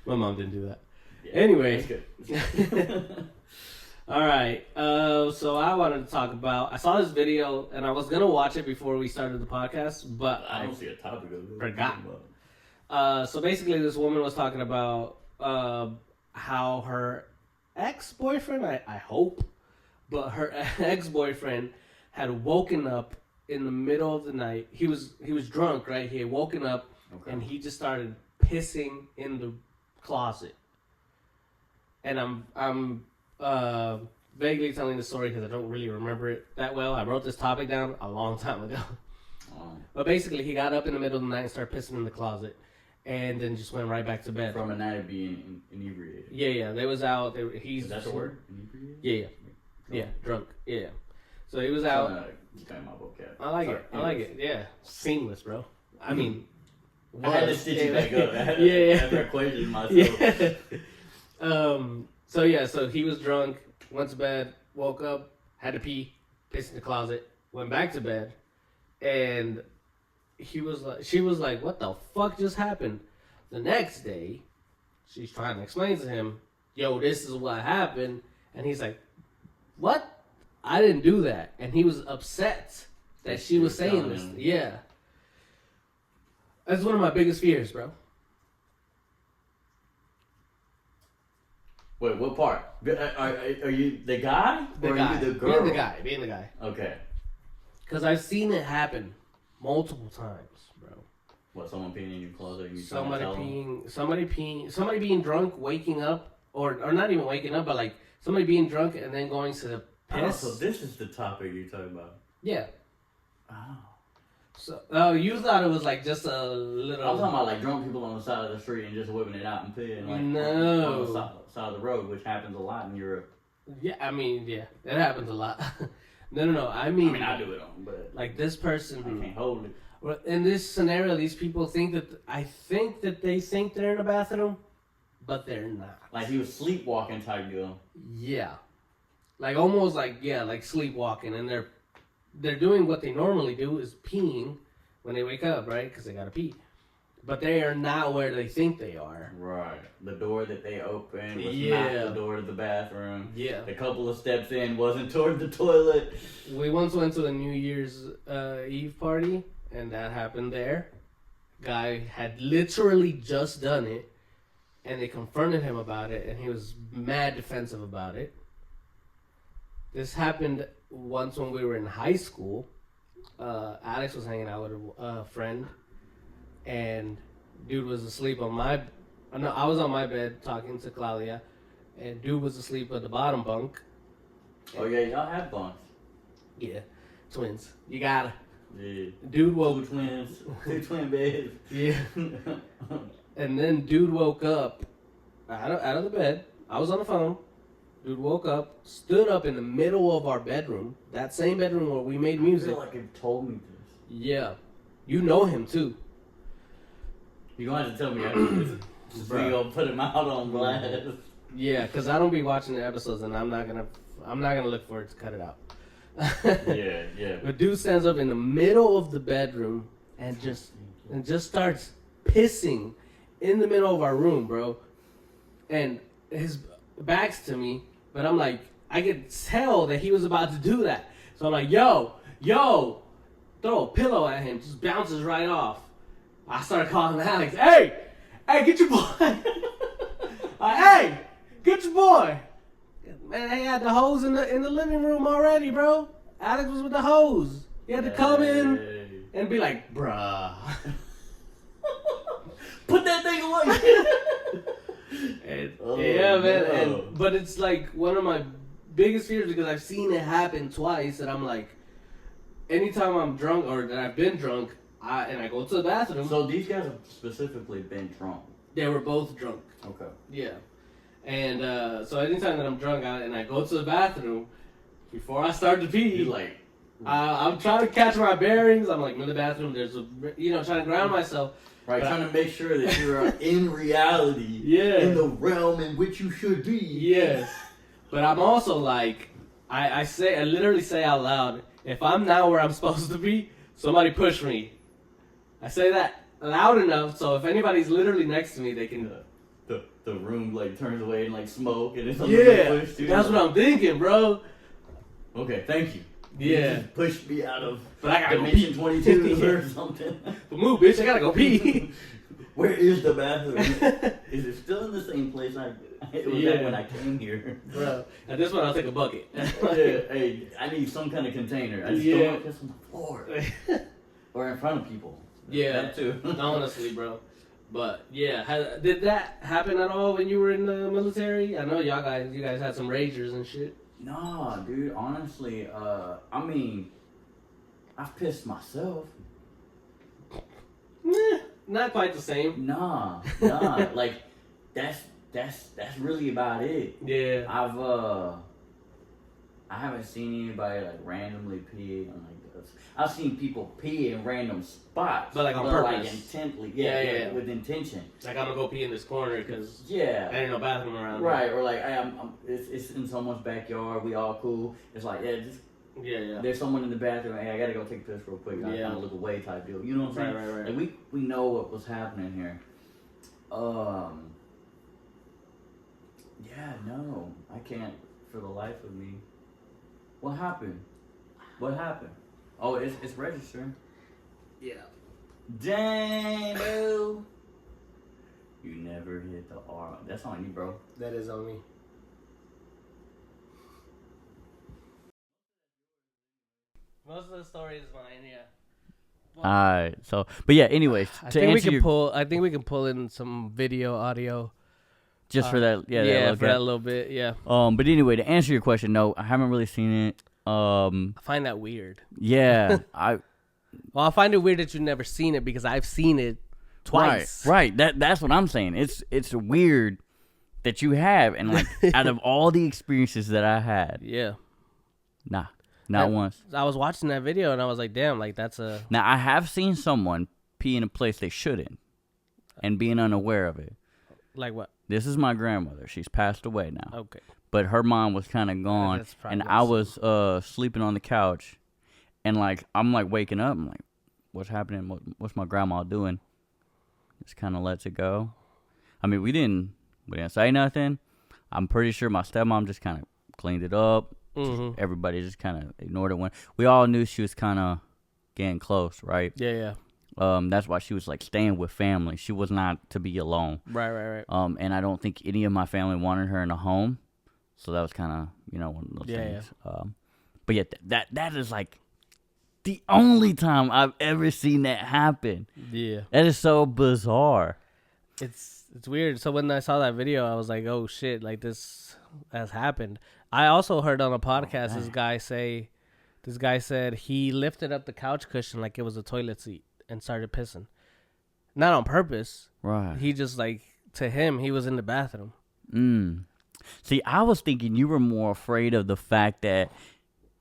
My mom didn't do that. Yeah, anyway. That's good. All right. So I wanted to talk about. I saw this video, and I was gonna watch it before we started the podcast, but I don't see a topic of it. Forgot. So basically, this woman was talking about how her ex-boyfriend, I hope, but her ex-boyfriend had woken up in the middle of the night. He was drunk, right? He had woken up, and he just started pissing in the closet. And I'm vaguely telling the story because I don't really remember it that well. I wrote this topic down a long time ago. But basically, he got up in the middle of the night and started pissing in the closet, and then just went right back to bed. From a night of being inebriated. Yeah. They was out. Is that the word? Inebriated? Yeah. Drunk. Yeah. So he was out. Kind of my vocab. I like it. Yeah. Seamless, bro. I mean, I had to stitch it back up. I had to equation myself. Yeah. So he was drunk, went to bed, woke up, had to pee, pissed in the closet, went back to bed, and she was like, what the fuck just happened? The next day, she's trying to explain to him, yo, this is what happened, and he's like, what? I didn't do that. And he was upset that she was saying this. Yeah. That's one of my biggest fears, bro. Wait, what part? Are you the guy? Or are you the girl? Being the guy. Okay. Because I've seen it happen multiple times, bro. What, someone peeing in your closet and you somebody being drunk, waking up, or not even waking up, but like somebody being drunk and then going to the piss. Oh, so this is the topic you're talking about. Yeah. Oh. So, you thought it was like just a little. I was talking about like drunk people on the side of the street and just whipping it out and peeing like on the side of the road, which happens a lot in Europe. Yeah, I mean, yeah, it happens a lot. No. I mean, I do it on, but like this person. I can't hold it. Well, in this scenario, these people think that they think they're in a bathroom, but they're not. Like he was sleepwalking type deal. Yeah, like almost like sleepwalking, and they're doing what they normally do, is peeing when they wake up, right? Because they gotta pee. But they are not where they think they are. Right. The door that they opened was not the door to the bathroom. Yeah. The couple of steps in wasn't toward the toilet. We once went to a New Year's Eve party, and that happened there. Guy had literally just done it, and they confronted him about it, and he was mad defensive about it. This happened once when we were in high school. Alex was hanging out with a friend, and dude was asleep I was on my bed talking to Claudia, and dude was asleep at the bottom bunk. Oh yeah, y'all have bunks. Yeah, twins. You gotta. Yeah. Dude woke. 2 twins, 2 twin beds. Yeah. And then dude woke up out of the bed. I was on the phone. Dude woke up, stood up in the middle of our bedroom, that same bedroom where we made music. I feel like you told me this. Yeah. You know him too. You're going to have to tell me after this. We gonna put him out on blast. Yeah, because I don't be watching the episodes, and I'm not gonna look for it to cut it out. Yeah. The dude stands up in the middle of the bedroom and just starts pissing in the middle of our room, bro. And his back's to me, but I'm like, I could tell that he was about to do that. So I'm like, yo, throw a pillow at him, just bounces right off. I started calling Alex, hey, get your boy. Hey, get your boy. Man, they had the hose in the living room already, bro. Alex was with the hose. He had to come in and be like, bruh. Put that thing away. Man. But it's like one of my biggest fears because I've seen it happen twice, and I'm like, anytime I'm drunk or that I've been drunk, I go to the bathroom. So these guys have specifically been drunk. They were both drunk. Okay. Yeah. And so anytime that I'm drunk and I go to the bathroom, before I start to pee, You're like, I'm trying to catch my bearings. I'm like in the bathroom. There's trying to ground myself. right, trying to make sure that you're in reality. Yeah. In the realm in which you should be. Yes. But I'm also like, I literally say out loud, if I'm not where I'm supposed to be, somebody push me. I say that loud enough so if anybody's literally next to me, they can. The room like turns away and like smoke and it's that's what I'm thinking, bro. Okay, thank you. Yeah. You just pushed me out of But I gotta Dimension go pee. 22 or something. But move, bitch, I gotta go pee. Where is the bathroom? Is it still in the same place it was at when I came here? Bro, at this point I'll take a bucket. Hey, I need some kind of container. I just don't want to piss on the floor. Or in front of people. Yeah. That too. Honestly, bro. But yeah, did that happen at all when you were in the military? I know you guys had some ragers and shit. Nah, dude. Honestly, I mean, I've pissed myself. Not quite the same. Nah. Like, that's really about it. Yeah. I haven't seen anybody like randomly pee on like this. I've seen people pee in random spots, but like on purpose, like intently. Yeah, with intention. Like I'm gonna go pee in this corner because there ain't no bathroom around. Right, or like it's in someone's backyard. We all cool. It's like there's someone in the bathroom. Hey, I gotta go take a piss real quick. I kind of look away type deal. You know what I'm saying? Right. Like we know what was happening here. Yeah, no, I can't for the life of me. What happened? Oh, it's registering. Yeah. Dang, bro. You never hit the R. That's on you, bro. That is on me. Most of the story is mine, yeah. Well, alright, so but yeah, anyways, I think we can pull in some video, audio. Just for that, that little bit, yeah. But anyway, to answer your question, no, I haven't really seen it. I find that weird. Yeah, Well, I find it weird that you've never seen it because I've seen it twice. Right. That's what I'm saying. It's weird that you have, and like out of all the experiences that I had, yeah, not once. I was watching that video and I was like, damn, like that's a. Now I have seen someone pee in a place they shouldn't, and being unaware of it. Like what? This is my grandmother. She's passed away now. Okay. But her mom was kind of gone, and I was sleeping on the couch, and like I'm like waking up. I'm like, what's happening? What's my grandma doing? Just kind of lets it go. I mean, we didn't say nothing. I'm pretty sure my stepmom just kind of cleaned it up. Mm-hmm. Everybody just kind of ignored it when we all knew she was kind of getting close, right? Yeah. That's why she was like staying with family. She was not to be alone. Right. And I don't think any of my family wanted her in a home. So that was kind of, one of those things. Yeah. But yeah, that is like the only time I've ever seen that happen. Yeah. That is so bizarre. It's weird. So when I saw that video, I was like, oh shit, like this has happened. I also heard on a podcast this guy said he lifted up the couch cushion like it was a toilet seat and started pissing. Not on purpose. Right. He just like, to him, he was in the bathroom. See, I was thinking you were more afraid of the fact that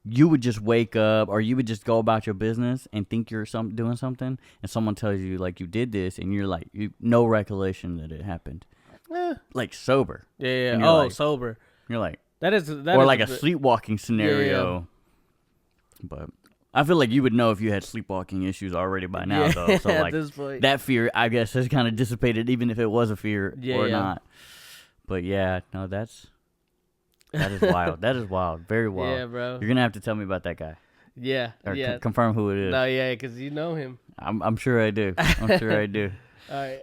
you would just wake up or you would just go about your business and think you're doing something, and someone tells you like you did this, and you're like no recollection that it happened. Like sober. Yeah. Oh, like, sober. You're like that is or like a sleepwalking scenario. But I feel like you would know if you had sleepwalking issues already by now, though. So at like this point. that fear, I guess, has kind of dissipated, even if it was a fear or not. But yeah, no, that is wild. That is wild. Very wild. Yeah, bro. You're gonna have to tell me about that guy. Yeah, Or yeah. confirm who it is. No, yeah, because you know him. I'm sure I do. I'm sure I do. All right.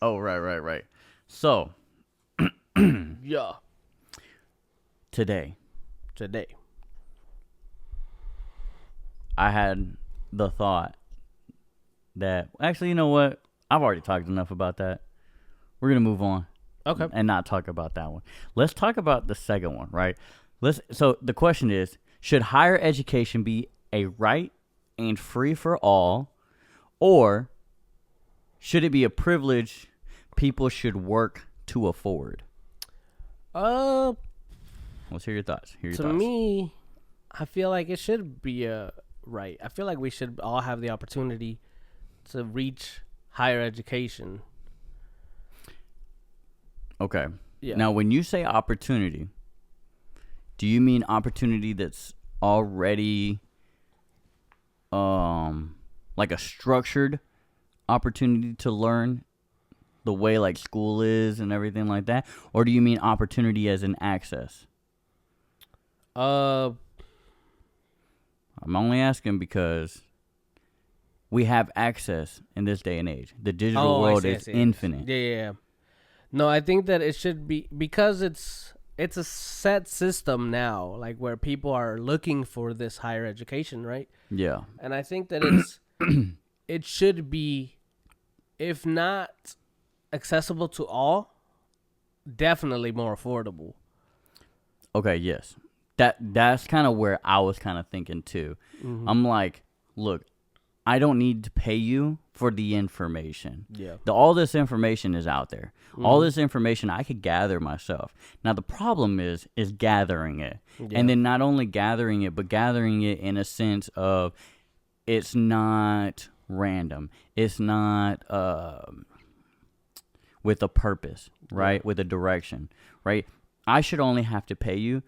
Oh, right. So Yeah. today Today. I had the thought that actually, you know what? I've already talked enough about that. We're gonna move on. Okay. And not talk about that one. Let's talk about the second one, right? So the question is, should higher education be a right and free for all, or should it be a privilege people should work to afford? Let's hear your thoughts. To me, I feel like it should be a right. I feel like we should all have the opportunity to reach higher education. Okay. Yeah. Now, when you say opportunity, do you mean opportunity that's already like a structured opportunity to learn the way like school is and everything like that? Or do you mean opportunity as an access? I'm only asking because we have access in this day and age. The digital world is infinite. Yeah. No, I think that it should be, because it's a set system now, like where people are looking for this higher education, right? Yeah. And I think that it should be, if not accessible to all, definitely more affordable. Okay, yes. That's kind of where I was kind of thinking too. Mm-hmm. I'm like, look, I don't need to pay you for the information. Yeah. All this information is out there. Mm-hmm. All this information I could gather myself. Now the problem is gathering it. Yeah. And then not only gathering it, but gathering it in a sense of it's not random. It's not with a purpose, right? Yeah. With a direction, right? I should only have to pay you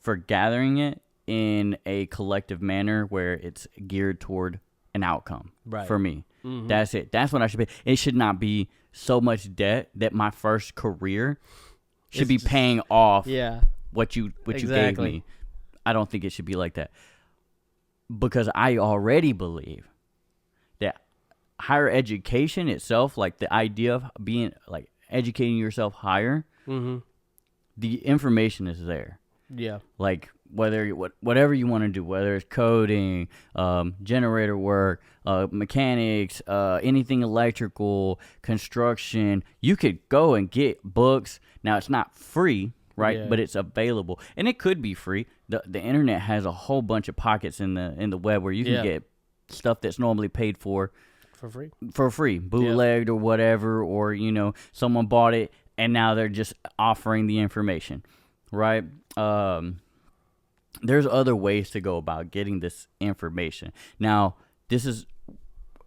for gathering it in a collective manner where it's geared toward an outcome for me. Mm-hmm. That's it. That's what I should pay. It should not be so much debt that my first career should be paying off what you gave me. I don't think it should be like that. Because I already believe that higher education itself, like the idea of being like educating yourself higher, mm-hmm. the information is there. Yeah. Like whatever you want to do, whether it's coding, generator work, mechanics, anything electrical, construction, you could go and get books. Now it's not free, right? Yeah. But it's available, and it could be free. The internet has a whole bunch of pockets in the web where you can get stuff that's normally paid for free, bootlegged or whatever, or someone bought it and now they're just offering the information, right? There's other ways to go about getting this information. Now,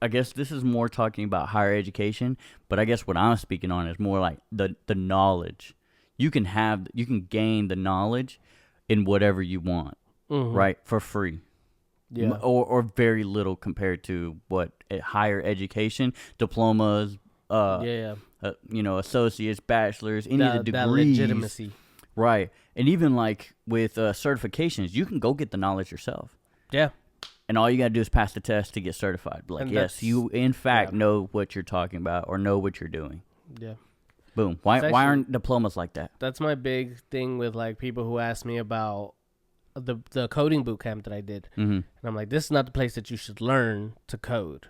I guess this is more talking about higher education, but I guess what I'm speaking on is more like the knowledge. You can gain the knowledge in whatever you want, mm-hmm. right? For free. Yeah. Or very little compared to what higher education, diplomas, associates, bachelors, any of the degrees. That legitimacy. Right. And even like with certifications, you can go get the knowledge yourself. Yeah. And all you got to do is pass the test to get certified. Like, yes, you in fact know what you're talking about or know what you're doing. Yeah. Boom. Why aren't diplomas like that? That's my big thing with like people who ask me about the coding boot camp that I did. Mm-hmm. And I'm like, this is not the place that you should learn to code.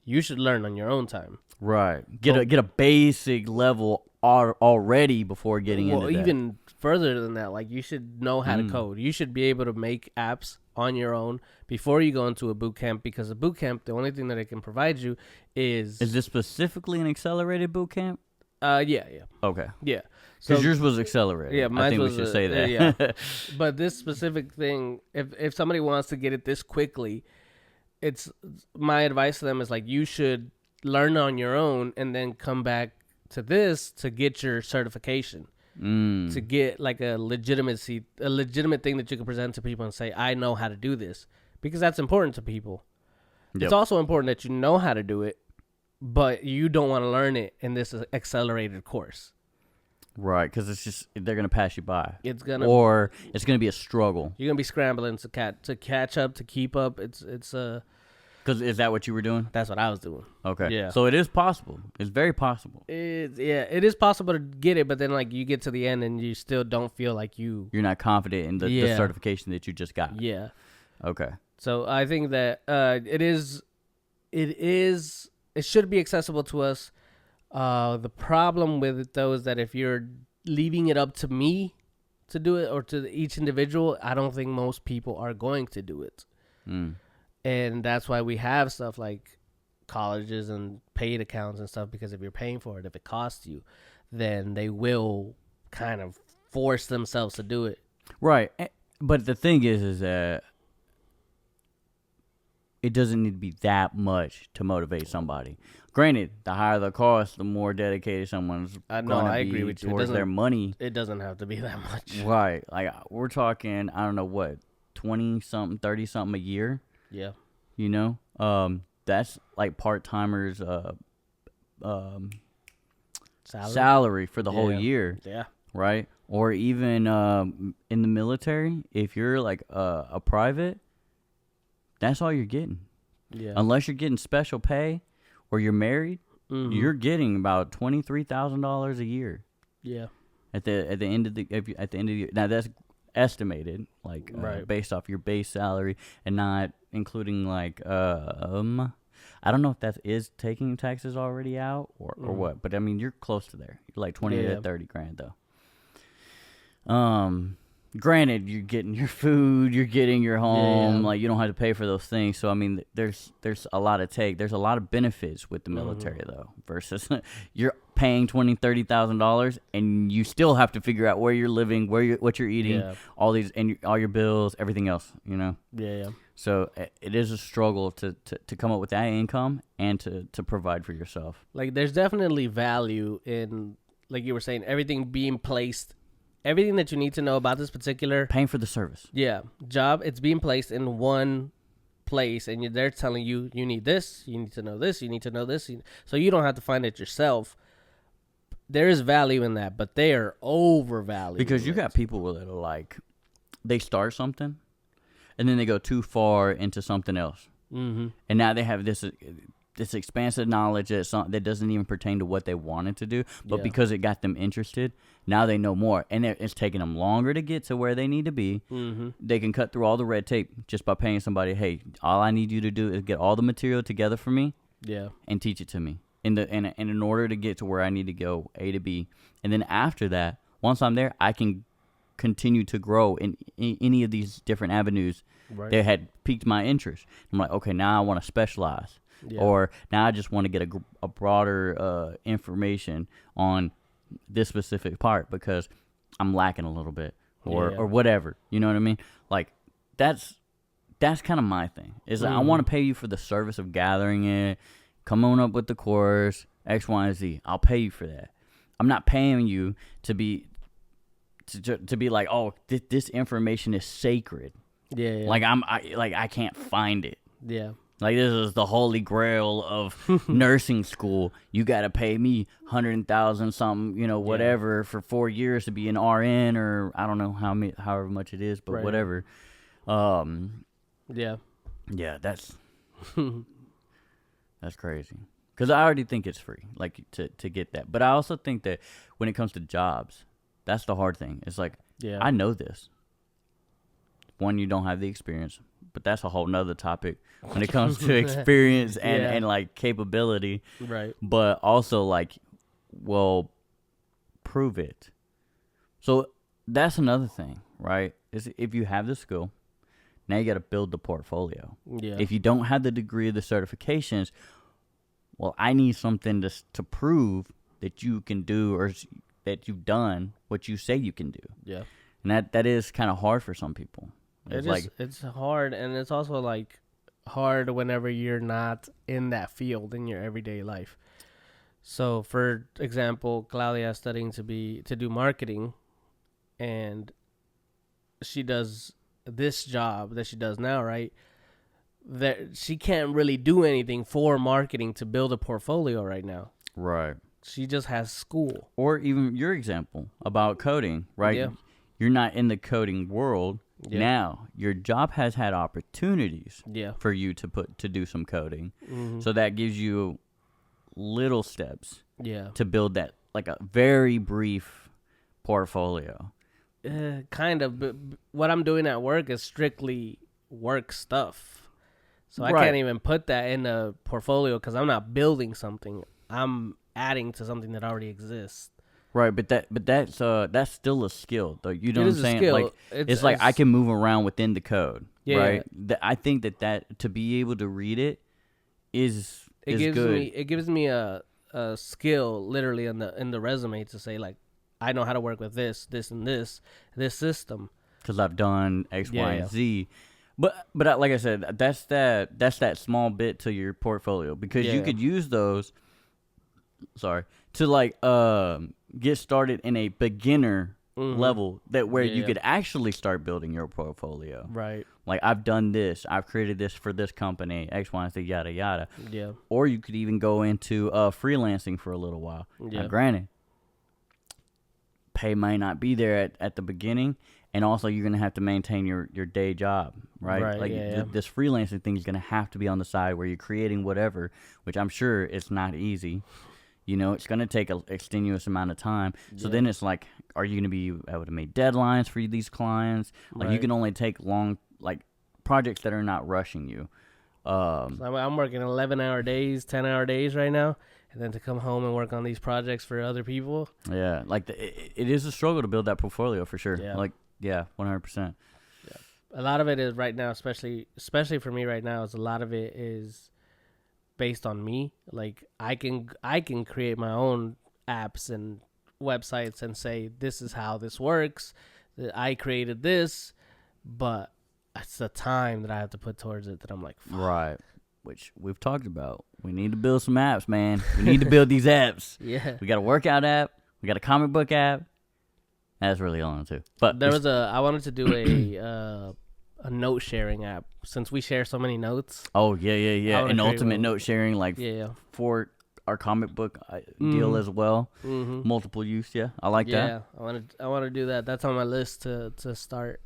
You should learn on your own time. Right. Get a basic level already before getting into that. Well, even further than that, like you should know how to code. You should be able to make apps on your own before you go into a boot camp, because a boot camp, the only thing that it can provide you is... Is this specifically an accelerated boot camp? Yeah. Okay. Yeah. Because yours was accelerated. Yeah, I think we should say that. Yeah. But this specific thing, if somebody wants to get it this quickly, it's my advice to them is like, you should learn on your own and then come back to this to get your certification. to get like a legitimate thing that you can present to people and say, I know how to do this, because that's important to people. Yep. It's also important that you know how to do it, but you don't want to learn it in this accelerated course. Right, because it's just they're gonna pass you by. It's gonna be a struggle. You're gonna be scrambling to catch up, to keep up. It's Because is that what you were doing? That's what I was doing. Okay. Yeah. So it is possible. It's very possible. It is possible to get it, but then like you get to the end and you still don't feel like you're not confident in the certification that you just got. Yeah. Okay. So I think that it should be accessible to us. The problem with it, though, is that if you're leaving it up to me to do it or to each individual, I don't think most people are going to do it. And that's why we have stuff like colleges and paid accounts and stuff, because if you're paying for it, if it costs you, then they will kind of force themselves to do it. Right. But the thing is that it doesn't need to be that much to motivate somebody. Granted, the higher the cost, the more dedicated someone's going to be towards their money. It doesn't have to be that much. Right. Like, we're talking, I don't know what, 20-something, 30-something a year? Yeah. You know? That's like part-timers' salary for the whole year. Yeah. Right? Or even in the military, if you're like a private, that's all you're getting. Yeah. Unless you're getting special pay or you're married, you're getting about $23,000 a year. Yeah. At the end of the year. Now that's estimated, like based off your base salary and not including like I don't know if that is taking taxes already out or what, but I mean you're close to there. You're like 20 to 30 grand though. Granted, you're getting your food, you're getting your home, like you don't have to pay for those things. So I mean, there's a lot of there's a lot of benefits with the military though, versus you're paying $20,000-$30,000 and you still have to figure out where you're living, what you're eating, all these and all your bills, everything else, you know. Yeah. So it is a struggle to come up with that income and to provide for yourself. Like there's definitely value in, like you were saying, everything being placed. Everything that you need to know about this particular paying for the service, job, it's being placed in one place, and they're telling you need this, you need to know this, you need to know this, so you don't have to find it yourself. There is value in that, but they are overvalued because you got people that are like, they start something, and then they go too far into something else, and now they have this expansive knowledge that doesn't even pertain to what they wanted to do, but because it got them interested, now they know more, and it's taking them longer to get to where they need to be. They can cut through all the red tape just by paying somebody, hey, all I need you to do is get all the material together for me and teach it to me and in order to get to where I need to go, A to B. And then after that, once I'm there, I can continue to grow in any of these different avenues that had piqued my interest. I'm like, okay, now I want to specialize. Or now I just want to get a broader information on this specific part because I'm lacking a little bit or whatever. You know what I mean? Like that's kind of my thing. Is I want to pay you for the service of gathering it, come on up with the course, X, Y, and Z. I'll pay you for that. I'm not paying you to be like, oh, this information is sacred. Like I can't find it. Like, this is the holy grail of nursing school. You got to pay me $100,000 something, whatever, for 4 years to be an RN, or I don't know however much it is, but whatever. Yeah, that's crazy. Because I already think it's free, like, to get that. But I also think that when it comes to jobs, that's the hard thing. It's like, I know this. One, you don't have the experience. But that's a whole nother topic when it comes to experience and like capability. Right. But also like, well, prove it. So that's another thing, right? Is if you have the skill, now you got to build the portfolio. Yeah. If you don't have the degree of the certifications, well, I need something to prove that you can do or that you've done what you say you can do. Yeah. And that is kind of hard for some people. It's hard, and it's also like hard whenever you're not in that field in your everyday life. So, for example, Claudia is studying to do marketing, and she does this job that she does now, right? That she can't really do anything for marketing to build a portfolio right now. Right. She just has school. Or even your example about coding, right? Yeah. You're not in the coding world. Yeah. Now, your job has had opportunities Yeah. for you to do some coding. Mm-hmm. So that gives you little steps Yeah. to build that, like a very brief portfolio. Kind of. But what I'm doing at work is strictly work stuff. So I Right. can't even put that in a portfolio because I'm not building something. I'm adding to something that already exists. Right, but that's still a skill, though. You know It what is I'm a saying? skill. Like it's like I can move around within the code, Yeah. right? I think that to be able to read it is gives good. it gives me a skill literally in the resume to say like I know how to work with this and this system. Because I've done X, Yeah, Y, yeah. and Z. But like I said, that's that small bit to your portfolio because you Yeah. could use those. Sorry, to like get started in a beginner Mhm. level that where you Yeah. could actually start building your portfolio. Right. Like I've done this, I've created this for this company, X, Y, and Z, yada yada. Yeah. Or you could even go into freelancing for a little while. Yeah. Now, granted, pay might not be there at the beginning, and also you're gonna have to maintain your day job, right? Right, Like yeah. this freelancing thing is gonna have to be on the side where you're creating whatever, which I'm sure it's not easy. You know, it's gonna take an extenuous amount of time. So Yeah. then it's like, are you gonna be able to make deadlines for these clients? Like you Right. can only take long projects that are not rushing you. So I'm working 11-hour days, 10-hour days right now, and then to come home and work on these projects for other people. Yeah, like it is a struggle to build that portfolio for sure. Yeah. Like, yeah, 100%. A lot of it is right now, especially for me right now, is a lot of it is based on me. Like I can create my own apps and websites and say this is how this works. That I created this, but it's the time that I have to put towards it that I'm like, fuck. Right. Which we've talked about. We need to build some apps, man. We need to build these apps. Yeah. We got a workout app. We got a comic book app. That's really on too. But There was I wanted to do a note sharing app since we share so many notes. oh yeah, I wanna an create ultimate one. note sharing like Yeah. for our comic book deal as well. Mm-hmm. Multiple use. Yeah, I like Yeah, that. I want to do that. That's on my list to start.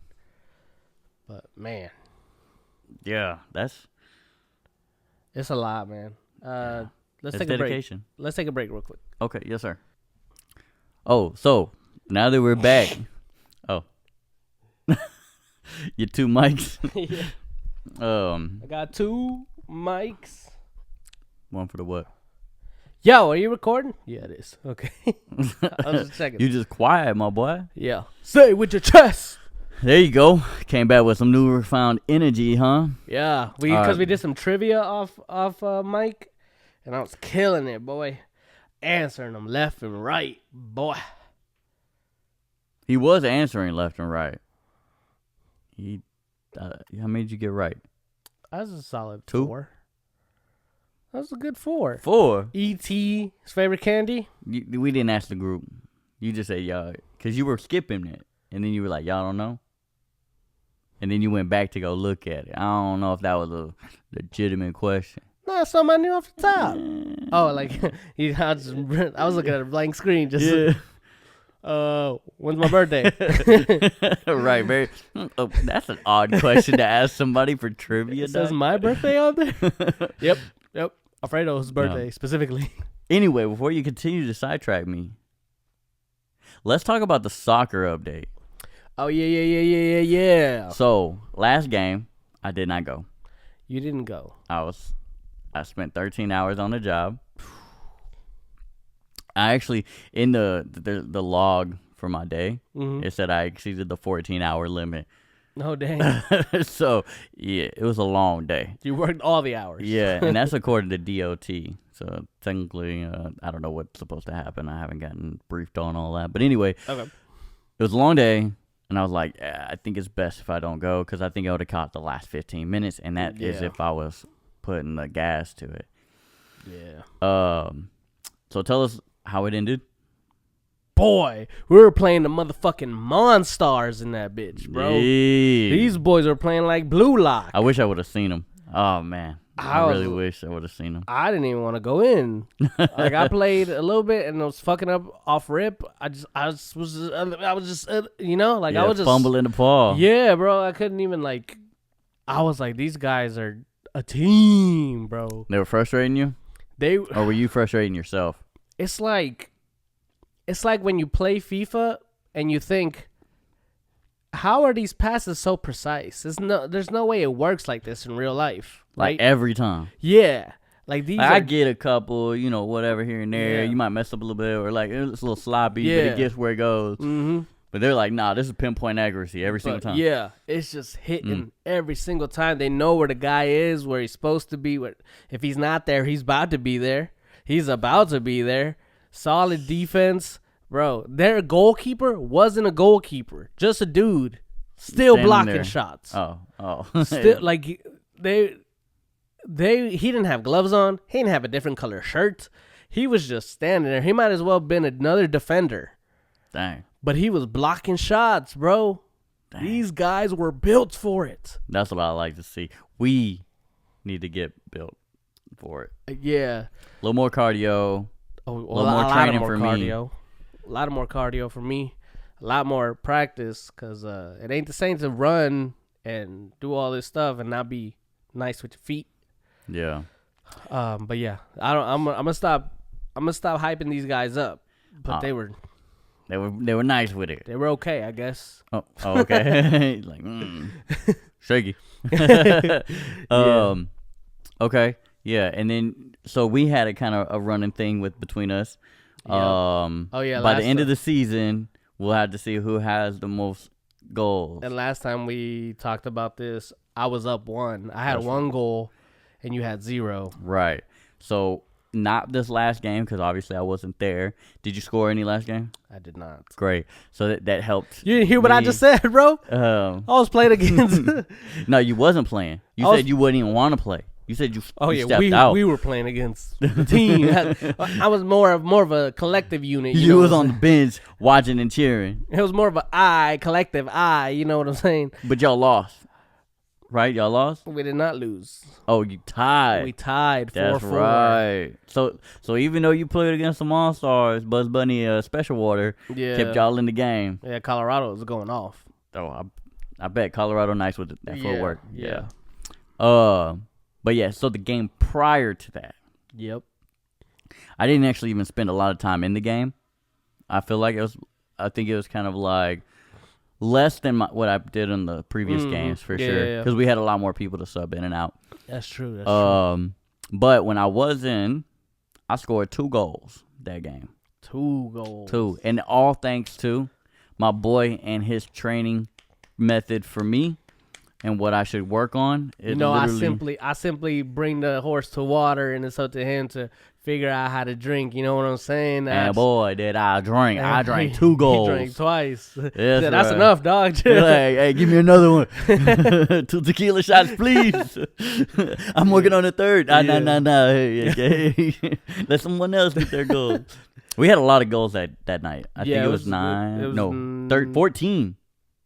But man, Yeah, that's it's a lot, man. Let's that's take a break. dedication. Let's take a break real quick. Okay, yes sir. Oh, so now that we're back, oh, your two mics. Yeah. I got 2 mics. One for the what? Yo, are you recording? Yeah, it is. Okay. I was just checking. You just quiet, my boy. Yeah. Say it with your chest. There you go. Came back with some newfound energy, huh? Yeah, because we did some trivia off mic, and I was killing it, boy. Answering them left and right, boy. He was answering left and right. He, how many did you get right? That was a solid 2? 4. That was a good 4. 4. E.T. his favorite candy? We didn't ask the group. You just say y'all, because you were skipping it, and then you were like, y'all don't know. And then you went back to go look at it. I don't know if that was a legitimate question. No, that's something I knew off the top. Oh, like I was looking at a blank screen. Just when's my birthday? Right, very. Oh, that's an odd question to ask somebody for trivia. It says dog. my birthday on there. Yep. Alfredo's birthday specifically. Anyway, before you continue to sidetrack me, let's talk about the soccer update. Oh yeah. So last game, I did not go. You didn't go. I spent 13 hours on the job. I actually in the log for my day, it said I exceeded the 14-hour limit. Oh dang! So yeah, it was a long day. You worked all the hours. Yeah, and that's according to DOT. So technically, I don't know what's supposed to happen. I haven't gotten briefed on all that. But anyway, Okay. it was a long day, and I was like, I think it's best if I don't go because I think I would have caught the last 15 minutes, and that is Yeah. if I was putting the gas to it. Yeah. So tell us how it ended. Boy, we were playing the motherfucking Monstars in that bitch, bro. Yeah. These boys were playing like Blue Lock. I wish I would have seen them. Oh man, I really wish I would have seen them. I didn't even want to go in. Like I played a little bit and I was fucking up off rip. I was just you know, like I was just fumbling the ball. Yeah, bro. I couldn't even like. I was like, these guys are a team, bro. They were frustrating you, or were you frustrating yourself? It's like when you play FIFA and you think, how are these passes so precise? There's no way it works like this in real life. Like every time. Yeah. Like these I get a couple, whatever here and there. Yeah. You might mess up a little bit or like it's a little sloppy, but Yeah. it gets where it goes. Mm-hmm. But they're like, nah, this is pinpoint accuracy every single time. Yeah, it's just hitting every single time. They know where the guy is, where he's supposed to be. If he's not there, he's about to be there. He's about to be there. Solid defense. Bro, their goalkeeper wasn't a goalkeeper. Just a dude. Still Standing blocking there. shots. Oh. Still, like, he didn't have gloves on. He didn't have a different color shirt. He was just standing there. He might as well have been another defender. Dang. But he was blocking shots, bro. Dang. These guys were built for it. That's what I like to see. We need to get built for it. Yeah. A little more cardio. A little more training for me. cardio. A lot of more cardio for me. A lot more practice because it ain't the same to run and do all this stuff and not be nice with your feet. Yeah. But yeah, I'm gonna stop hyping these guys up. But they were nice with it. They were okay, I guess. Oh okay. Like shaky. Yeah. Okay. Yeah, and then so we had a kind of a running thing between us. Yep. Oh yeah. By the end of the season, we'll have to see who has the most goals. And last time we talked about this, I was up 1. I had 1 goal, and you had 0. Right. So not this last game because obviously I wasn't there. Did you score any last game? I did not. Great. So that helped. You didn't hear what I just said, bro? I was playing against. No, you wasn't playing. You said you wouldn't even want to play. You said you stepped out. We were playing against the team. I was more of a collective unit. You was on the bench watching and cheering. It was more of a collective I. You know what I'm saying? But y'all lost, right? Y'all lost. We did not lose. Oh, you tied. We tied 4-4. That's right. So even though you played against the Monstars, Buzz Bunny, Special Water kept y'all in the game. Yeah, Colorado was going off. Oh, I bet Colorado nice with that footwork. Yeah. But yeah, so the game prior to that. Yep. I didn't actually even spend a lot of time in the game. I feel like I think it was kind of like less than what I did in the previous games for sure. Because we had a lot more people to sub in and out. That's true. That's true. But when I was in, I scored 2 goals that game. 2 goals. 2. And all thanks to my boy and his training method for me. And what I should work on. I simply bring the horse to water, and it's up to him to figure out how to drink. You know what I'm saying? And boy, did I drink! I drank 2 goals. He drank twice. Yes, that's enough, dog. Hey, give me another one. 2 tequila shots, please. I'm working on the 3rd. No. Hey. Let someone else get their goal. We had a lot of goals that night. I think it was 9. 14.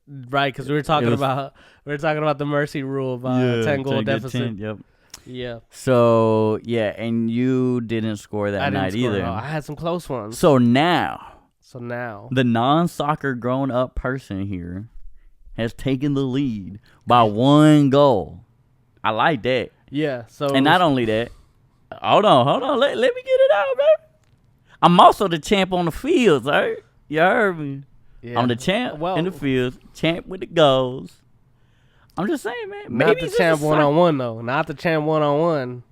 Right, because we were talking about the mercy rule about 10 goal deficit. 10, yep. Yeah. So and you didn't score that night either. No, I had some close ones. So now, the non-soccer grown-up person here has taken the lead by 1 goal. I like that. Yeah. So and not only that, hold on, let me get it out, bro. I'm also the champ on the field, sir. You heard me. Yeah. I'm the champ in the field, champ with the goals. I'm just saying, man. Not the champ 1-on-1 though. Not the champ 1-on-1.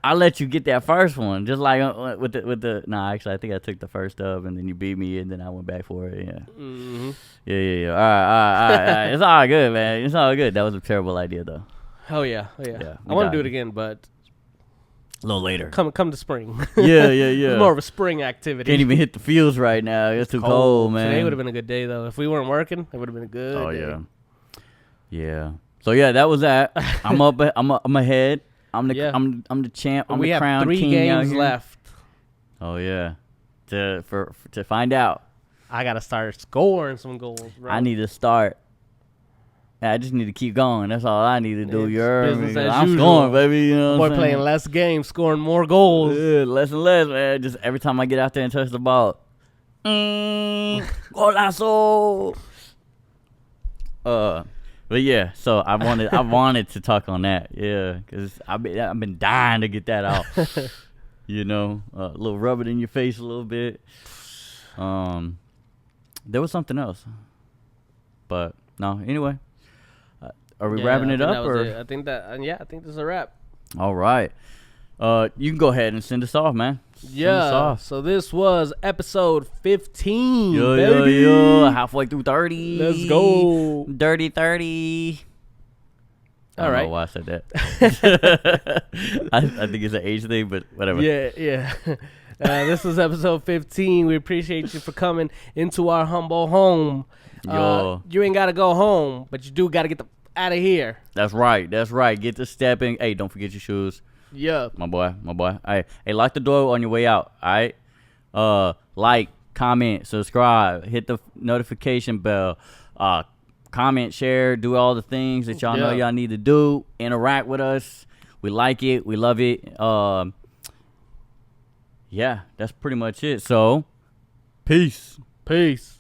I'll let you get that first one, just like with the. Nah, actually, I think I took the first dub, and then you beat me, and then I went back for it. Yeah. Mm-hmm. Yeah. All right. It's all good, man. It's all good. That was a terrible idea, though. Oh yeah. I want to do it again, but a little later. Come to spring. Yeah. It's more of a spring activity. Can't even hit the fields right now. It's too cold, man. Today would have been a good day though. If we weren't working, it would have been a good day. Oh yeah. Yeah. So yeah, that was that. I'm up. I'm ahead. I'm the champ. I'm the crown king. We have 3 games left. Oh yeah. to find out. I gotta start scoring some goals, bro. I need to start. I just need to keep going. That's all I need to do. It's You heard me? business as I'm usual. scoring, baby. You know what I'm Boy saying? playing less games, scoring more goals. Yeah, less and less, man. Just every time I get out there and touch the ball. Golazo. But yeah, so I wanted to talk on that, yeah, because I've been dying to get that out. You know, a little rub it in your face a little bit. There was something else, but no. Anyway, are we wrapping it up, or I think that I think this is a wrap. All right. You can go ahead and send us off, man. Send us off. So this was episode 15. Yo, baby. halfway through 30. Let's go. Dirty 30. All I don't right. know why I said that. I think it's an age thing, but whatever. Yeah. This was episode 15. We appreciate you for coming into our humble home. Yo. You ain't got to go home, but you do got to get out of here. That's right. Get the stepping. Hey, don't forget your shoes. Yeah. My boy. Hey, lock the door on your way out. All right. Like, comment, subscribe, hit the notification bell, comment, share, do all the things that y'all know y'all need to do. Interact with us. We like it. We love it. Yeah, that's pretty much it. So, peace. Peace.